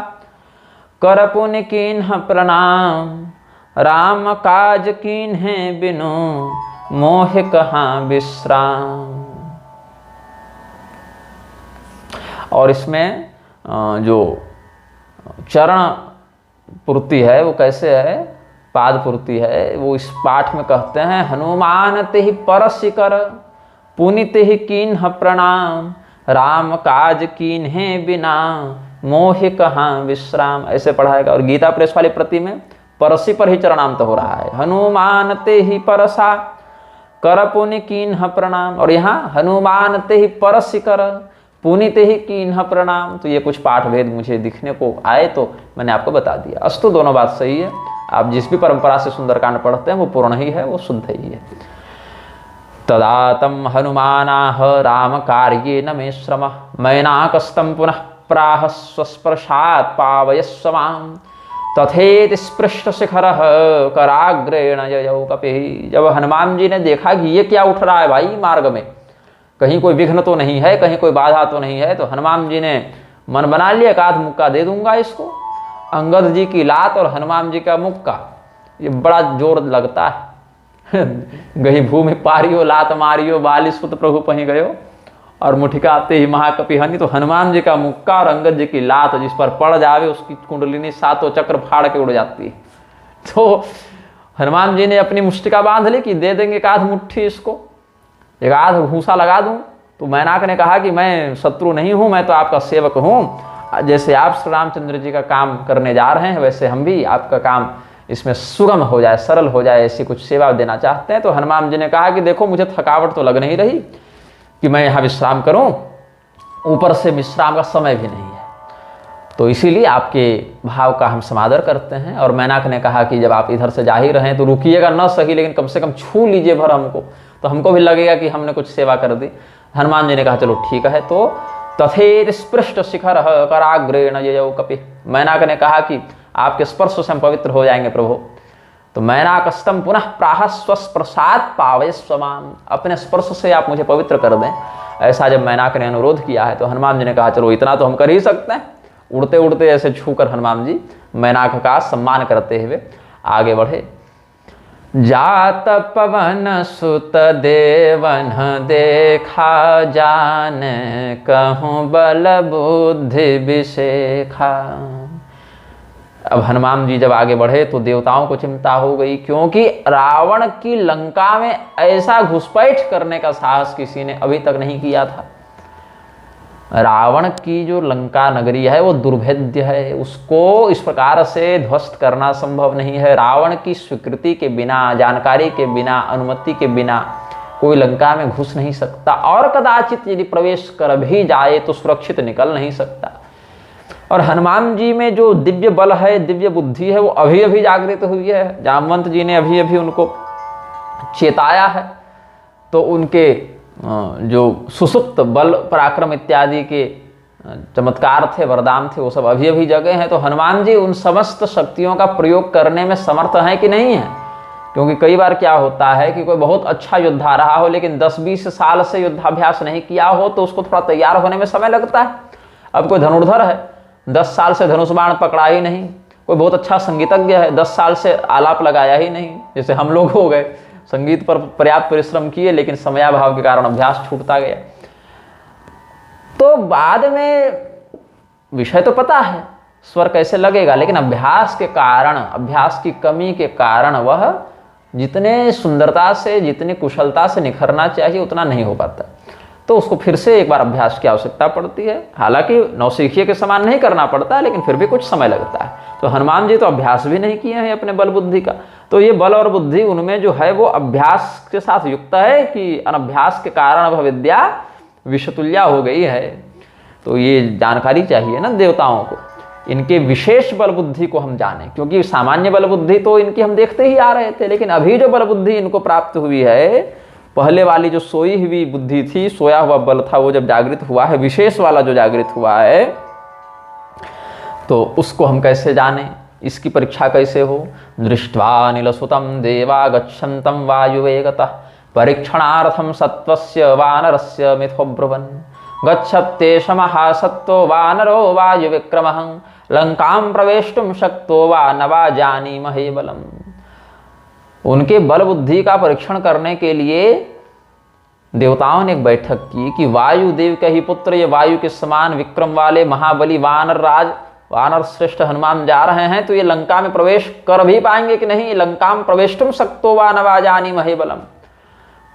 कर पुण्य कीन्ह प्रणाम, राम काज कीन्हे बिनु मोह कहाँ विश्राम। और इसमें जो चरण पूर्ति है वो कैसे है, पाद पूर्ति है, वो इस पाठ में कहते हैं हनुमान ते ही परस कर पुनि ते ही कीन्ह प्रणाम, राम काज कीन्हे बिना मोह कहाँ विश्राम, ऐसे पढ़ाएगा। और गीता प्रेस वाली प्रति में परसी पर ही चरणांत हो रहा है, हनुमान ते ही परसा कर पुनि कीन्ह प्रणाम, और यहाँ हनुमान ते ही परसी कर पुनि ते ही कीन्ह प्रणाम। तो ये कुछ पाठ भेद मुझे दिखने को आए तो मैंने आपको बता दिया। अस्तु दोनों बात सही है, आप जिस भी परंपरा से सुंदरकांड पढ़ते हैं वो पूर्ण ही है, वो शुद्ध ही है। तदा तम हनुमानाह राम कार्ये न मे श्रम, मैनाकस्तं पुनः प्राह स्वस्पर्शात् पावयस्वमां, तथेति स्पृष्ट शिखरः कराग्रेण ययौ कपिः। जब हनुमान जी ने देखा कि ये क्या उठ रहा है भाई मार्ग में, कहीं कोई विघ्न तो नहीं है, कहीं कोई बाधा तो नहीं है, तो हनुमान जी ने मन बना लिया एक आध मुक्का दे दूंगा इसको। अंगद जी की लात और हनुमान जी का मुक्का, ये बड़ा जोर लगता है। गही भूमि पारियो लात मारियो, बाली सुत प्रभु पही गयो, और मुठिका आते ही महाकपि हनि। तो हनुमान जी का मुक्का और अंगद जी की लात जिस पर पड़ जावे उसकी कुंडलिनी सातों चक्र फाड़ के उड़ जाती है। तो हनुमान जी ने अपनी मुष्टिका बांध ली कि दे देंगे एक आध मुट्ठी इसको, एक आध भूसा लगा दूं। तो मैनाक ने कहा कि मैं शत्रु नहीं हूं, मैं तो आपका सेवक हूं, जैसे आप श्री रामचंद्र जी का काम करने जा रहे हैं वैसे हम भी आपका काम इसमें सुगम हो जाए, सरल हो जाए, ऐसी कुछ सेवा देना चाहते हैं। तो हनुमान जी ने कहा कि देखो मुझे थकावट तो लग नहीं रही कि मैं यहाँ विश्राम करूं, ऊपर से विश्राम का समय भी नहीं है, तो इसीलिए आपके भाव का हम समादर करते हैं। और मैनाक ने कहा कि जब आप इधर से जा ही रहे हैं तो रुकिएगा न सही, लेकिन कम से कम छू लीजिए भर हमको, तो हमको भी लगेगा कि हमने कुछ सेवा कर दी। हनुमान जी ने कहा चलो ठीक है। तो तथेत स्पृष्ट शिखर कराग्रेण ययौ कपि, मैनाक ने कहा कि आपके स्पर्श से हम पवित्र हो जाएंगे प्रभु। तो मैनाकस्तम पुनः प्राह स्वस्पर्शात् पावयस्वमां, अपने स्पर्श से आप मुझे पवित्र कर दें, ऐसा जब मैनाक ने अनुरोध किया है तो हनुमान जी ने कहा चलो इतना तो हम कर ही सकते हैं। उड़ते उड़ते ऐसे छूकर हनुमान जी मैनाक का सम्मान करते हुए आगे बढ़े। जात पवन सुत देवन देखा, जान कहूँ बल बुद्धि विशेखा। अब हनुमान जी जब आगे बढ़े तो देवताओं को चिंता हो गई, क्योंकि रावण की लंका में ऐसा घुसपैठ करने का साहस किसी ने अभी तक नहीं किया था। रावण की जो लंका नगरी है वो दुर्भेद्य है, उसको इस प्रकार से ध्वस्त करना संभव नहीं है। रावण की स्वीकृति के बिना, जानकारी के बिना, अनुमति के बिना कोई लंका में घुस नहीं सकता, और कदाचित यदि प्रवेश कर भी जाए तो सुरक्षित निकल नहीं सकता। और हनुमान जी में जो दिव्य बल है, दिव्य बुद्धि है, वो अभी अभी जागृत हुई है। जामवंत जी ने अभी अभी उनको चेताया है, तो उनके जो सुसुप्त बल पराक्रम इत्यादि के चमत्कार थे, वरदान थे, वो सब अभी अभी जगे हैं। तो हनुमान जी उन समस्त शक्तियों का प्रयोग करने में समर्थ हैं कि नहीं है? क्योंकि कई बार क्या होता है कि कोई बहुत अच्छा योद्धा रहा हो लेकिन 10-20 साल से युद्धाभ्यास नहीं किया हो, तो उसको थोड़ा तैयार होने में समय लगता है। अब कोई धनुर्धर है, 10 साल से धनुष बाण पकड़ा ही नहीं, कोई बहुत अच्छा संगीतज्ञ है, 10 साल से आलाप लगाया ही नहीं, जैसे हम लोग हो गए, संगीत पर पर्याप्त परिश्रम किए लेकिन समयाभाव के कारण अभ्यास छूटता गया। तो बाद में विषय तो पता है, स्वर कैसे लगेगा, लेकिन अभ्यास के कारण, अभ्यास की कमी के कारण वह जितने सुंदरता से, जितनी कुशलता से निखरना चाहिए उतना नहीं हो पाता। तो उसको फिर से एक बार अभ्यास की आवश्यकता पड़ती है। हालांकि नौसिखिए के समान नहीं करना पड़ता, लेकिन फिर भी कुछ समय लगता है। तो हनुमान जी तो अभ्यास भी नहीं किए हैं अपने बल बुद्धि का, तो ये बल और बुद्धि उनमें जो है वो अभ्यास के साथ युक्त है कि अनभ्यास के कारण वह विद्या विषतुल्या हो गई है। तो ये जानकारी चाहिए ना देवताओं को, इनके विशेष बल बुद्धि को हम जानें, क्योंकि सामान्य बल बुद्धि तो इनकी हम देखते ही आ रहे थे, लेकिन अभी जो बल बुद्धि इनको प्राप्त हुई है, पहले वाली जो सोई हुई बुद्धि थी, सोया हुआ बल था, वो जब जागृत हुआ है, विशेष वाला जो जागृत हुआ है, तो उसको हम कैसे जानें, इसकी परीक्षा कैसे हो? दृष्ट्वा नीलसुतं देवा गच्छन्तं वायुवेगतः परीक्षणार्थं सत्वस्य वानरस्य मिथो ब्रुवन् गच्छत्येष महासत्तो वानरो वायुविक्रमः लंकां प्रवेष्टुं शक्तो वा न वा जानीमहे बलम्। उनके बल बुद्धि का परीक्षण करने के लिए देवताओं ने एक बैठक की कि वायुदेव के ही पुत्र, ये वायु के समान विक्रम वाले महाबली वानर राज, वानर श्रेष्ठ हनुमान जा रहे हैं, तो ये लंका में प्रवेश कर भी पाएंगे कि नहीं? लंकां प्रवेष्टुं शक्तो वा न वा जानीमहे बलम्।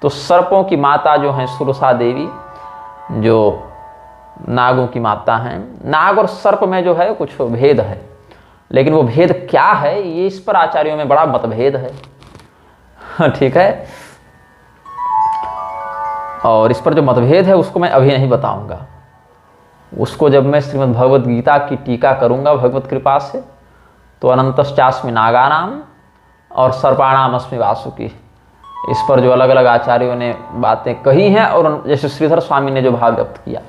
तो सर्पों की माता जो हैं सुरसा देवी, जो नागों की माता हैं, नाग और सर्प में जो है कुछ भेद है, लेकिन वो भेद क्या है, ये इस पर आचार्यों में बड़ा मतभेद है। ठीक है, और इस पर जो मतभेद है उसको मैं अभी नहीं बताऊंगा, उसको जब मैं श्रीमद् भगवद गीता की टीका करूंगा भगवत कृपा से, तो अनंतश्चास्मि नागानाम और सर्पाणाम अस्मि वासुकी, इस पर जो अलग अलग आचार्यों ने बातें कही हैं, और जैसे श्रीधर स्वामी ने जो भाव व्यक्त किया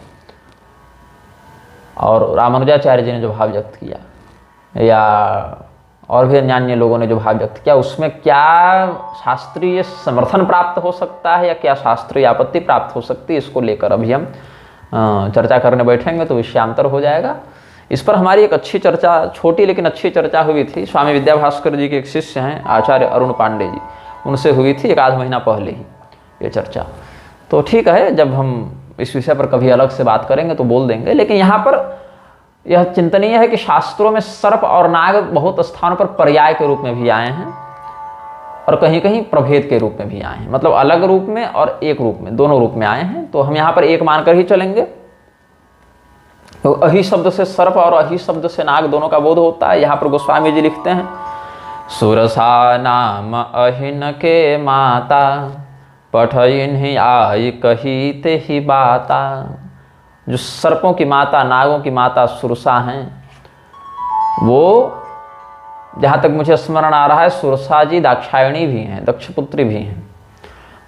और रामानुजाचार्य जी ने जो भाव व्यक्त किया, या और भी अन्य लोगों ने जो भाव व्यक्त किया, उसमें क्या शास्त्रीय समर्थन प्राप्त हो सकता है या क्या शास्त्रीय आपत्ति प्राप्त हो सकती है, इसको लेकर अभी हम चर्चा करने बैठेंगे तो विषयांतर हो जाएगा। इस पर हमारी एक अच्छी चर्चा, छोटी लेकिन अच्छी चर्चा हुई थी, स्वामी विद्याभास्कर जी के एक शिष्य हैं आचार्य अरुण पांडे जी, उनसे हुई थी एक आध महीना पहले ही ये चर्चा। तो ठीक है, जब हम इस विषय पर कभी अलग से बात करेंगे तो बोल देंगे, लेकिन यहाँ पर यह चिंतनीय है कि शास्त्रों में सर्प और नाग बहुत स्थानों पर पर्याय के रूप में भी आए हैं और कहीं कहीं प्रभेद के रूप में भी आए हैं, मतलब अलग रूप में और एक रूप में, दोनों रूप में आए हैं। तो हम यहाँ पर एक मानकर ही चलेंगे। तो अहि शब्द से सर्प और अहि शब्द से नाग दोनों का बोध होता है। यहाँ पर गोस्वामी जी लिखते हैं, सुरसा नाम अहिन के माता पठइन्हि आई कही ते ही बाता। जो सर्पों की माता, नागों की माता सुरसा हैं, वो जहाँ तक मुझे स्मरण आ रहा है सुरसा जी दाक्षायणी भी हैं, दक्षपुत्री भी हैं।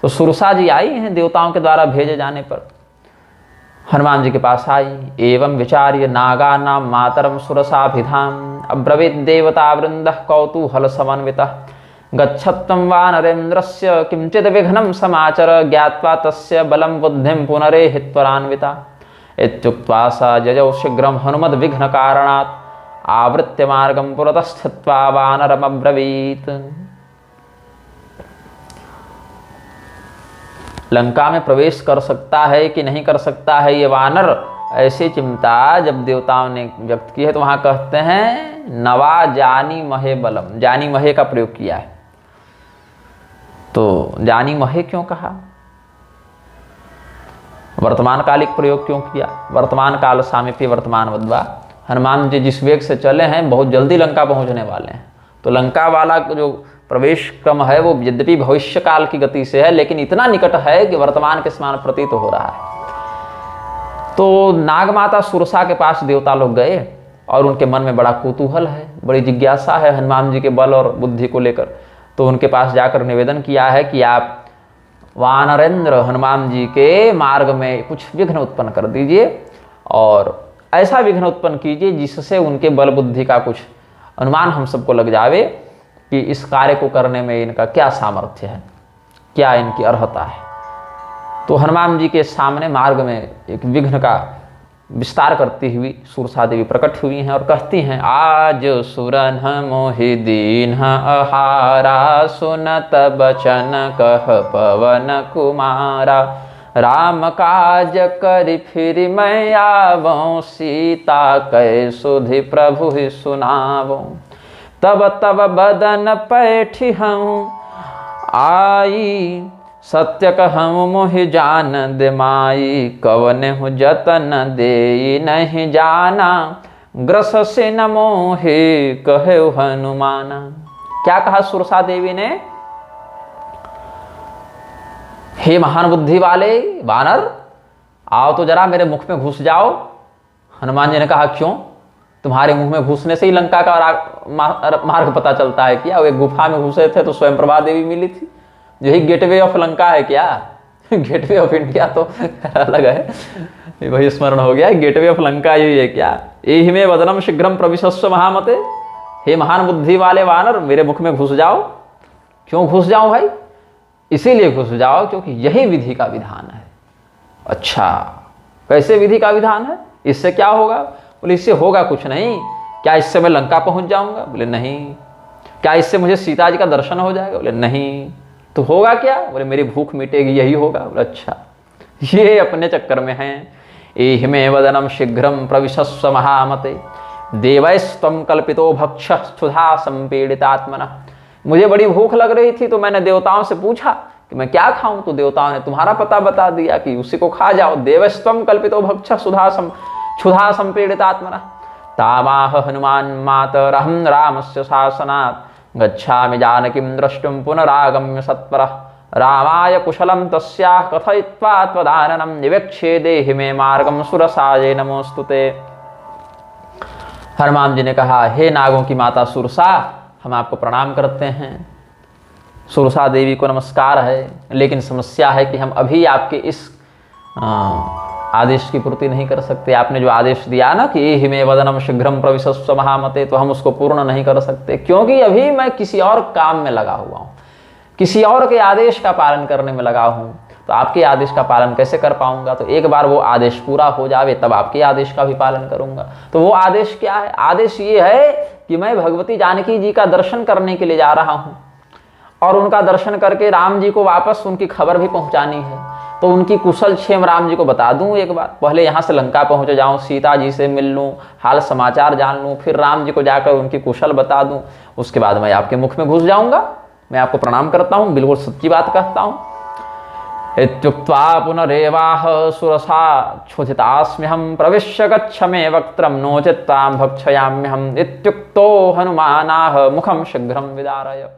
तो सुरसा जी आई हैं देवताओं के द्वारा भेजे जाने पर, हनुमान जी के पास आई। एवं विचार्य नागा नाम मातरम सुरसाभिधाम अब्रवीत देवता वृंदः कौतूहल समन्वितः गच्छत्वं वा नरेन्द्रस्य किंचिद विघ्नं समाचर ज्ञात्वा तस्य बलं बुद्धिं पुनरेहित्वरान्विता इत्युक्त्वा सा जजौ शीघ्रं हनुमद् विघ्न कारणात् आवृत्य मार्गं पुरतः स्थित्वा वानरमब्रवीत्। लंका में प्रवेश कर सकता है कि नहीं कर सकता है ये वानर, ऐसी चिंता जब देवताओं ने व्यक्त की है तो वहां कहते हैं नवा जानी महे बलम, जानी महे का प्रयोग किया है। तो जानी महे क्यों कहा, वर्तमान कालिक प्रयोग क्यों किया? वर्तमान काल सामीप्य वर्तमान वद्वा, हनुमान जी जिस वेग से चले हैं बहुत जल्दी लंका पहुंचने वाले हैं। तो लंका वाला जो प्रवेश क्रम है वो यद्यपि भविष्य काल की गति से है, लेकिन इतना निकट है कि वर्तमान के समान प्रतीत हो रहा है। तो नागमाता सुरसा के पास देवता लोग गए और उनके मन में बड़ा कौतूहल है, बड़ी जिज्ञासा है हनुमान जी के बल और बुद्धि को लेकर। तो उनके पास जाकर निवेदन किया है कि आप वानरेंद्र हनुमान जी के मार्ग में कुछ विघ्न उत्पन्न कर दीजिए और ऐसा विघ्न उत्पन्न कीजिए जिससे उनके बल बुद्धि का कुछ अनुमान हम सबको लग जावे कि इस कार्य को करने में इनका क्या सामर्थ्य है, क्या इनकी अर्हता है। तो हनुमान जी के सामने मार्ग में एक विघ्न का विस्तार करती हुई सुरसा देवी प्रकट हुई हैं और कहती हैं, आज सुरन मोहि दीन आहारा, सुनत बचन कह पवन कुमारा, राम काज करि फिर मैं आवऊँ, सीता कै सुधि प्रभु ही सुनावऊँ, तब तब बदन पैठी हूँ आई, सत्य कहूँ मोहि जान दे माई, कवन हूँ जतन दे नहीं जाना, ग्रस से न मोहे कहे हनुमाना। क्या कहा सुरसा देवी ने, हे महान बुद्धि वाले वानर, आओ तो जरा मेरे मुख में घुस जाओ। हनुमान जी ने कहा, क्यों? तुम्हारे मुंह में घुसने से ही लंका का मार्ग पता चलता है क्या? वो एक गुफा में घुसे थे तो स्वयं प्रभा देवी मिली थी। यही गेटवे ऑफ लंका है क्या? गेटवे ऑफ इंडिया तो अलग है, वही स्मरण हो गया। गेटवे ऑफ लंका यही है क्या? एहि में वदनम शीघ्रम प्रविशस्व महामते, हे महान बुद्धि वाले वानर मेरे मुख में घुस जाओ। क्यों घुस जाओ भाई? इसीलिए घुस जाओ क्योंकि यही विधि का विधान है। अच्छा, कैसे विधि का विधान है? इससे क्या होगा? बोले इससे होगा कुछ नहीं। क्या इससे मैं लंका पहुंच जाऊंगा? बोले नहीं। क्या इससे मुझे सीता जी का दर्शन हो जाएगा? बोले नहीं। तो होगा क्या? बोले मेरी भूख मिटेगी, यही होगा। बोले अच्छा, ये अपने चक्कर में हैं। एहि में वदनम शीघ्रम प्रविशस्व महामते, देवैस्त्वं कल्पितो भक्ष क्षुधा संपीड़ितात्मना। मुझे बड़ी भूख लग रही थी तो मैंने देवताओं से पूछा कि मैं क्या खाऊं, तो देवताओं ने तुम्हारा पता बता दिया कि उसी को खा जाओ। देवस्त्वं कल्पितो भक्ष क्षुधा संपीड़ितात्मना, तामाह हनुमान मातरहं रामस्य शासनात्, गच्छामि जानकीं द्रष्टुं पुनरागम्य सत्वरः, रामाय कुशलं तस्याः कथयित्वा त्वदाननं, निवेक्ष्ये देहि मे मार्गं सुरसायै नमोस्तुते। हनुमान जी ने कहा, हे नागों की माता सुरसा, हम आपको प्रणाम करते हैं। सुरसा देवी को नमस्कार है, लेकिन समस्या है कि हम अभी आपके इस आदेश की पूर्ति नहीं कर सकते। आपने जो आदेश दिया ना कि एहि में वदनम शीघ्रम प्रविशस्व महामते, तो हम उसको पूर्ण नहीं कर सकते क्योंकि अभी मैं किसी और काम में लगा हुआ हूँ, किसी और के आदेश का पालन करने में लगा हूँ। तो आपके आदेश का पालन कैसे कर पाऊंगा? तो एक बार वो आदेश पूरा हो जावे तब आपके आदेश का भी पालन करूंगा। तो वो आदेश क्या है? आदेश ये है कि मैं भगवती जानकी जी का दर्शन करने के लिए जा रहा हूँ और उनका दर्शन करके राम जी को वापस उनकी खबर भी पहुँचानी है। तो उनकी कुशल क्षेम राम जी को बता दूं एक बार, पहले यहाँ से लंका पहुँच जाऊँ, सीता जी से मिल लूँ, हाल समाचार जान लूँ, फिर राम जी को जाकर उनकी कुशल बता दूं। उसके बाद मैं आपके मुख में घुस जाऊँगा। मैं आपको प्रणाम करता हूँ, बिल्कुल सच्ची बात कहता हूँ। इत्युक्त्वा पुनरेवाह सुरसा क्षुधितास्म्यहं, प्रविश्य गच्छ मे वक्त्रं नो चेत् त्वां भक्षयाम्यहम्, इत्युक्तो हनुमानाह मुखं शीघ्रं विदारय।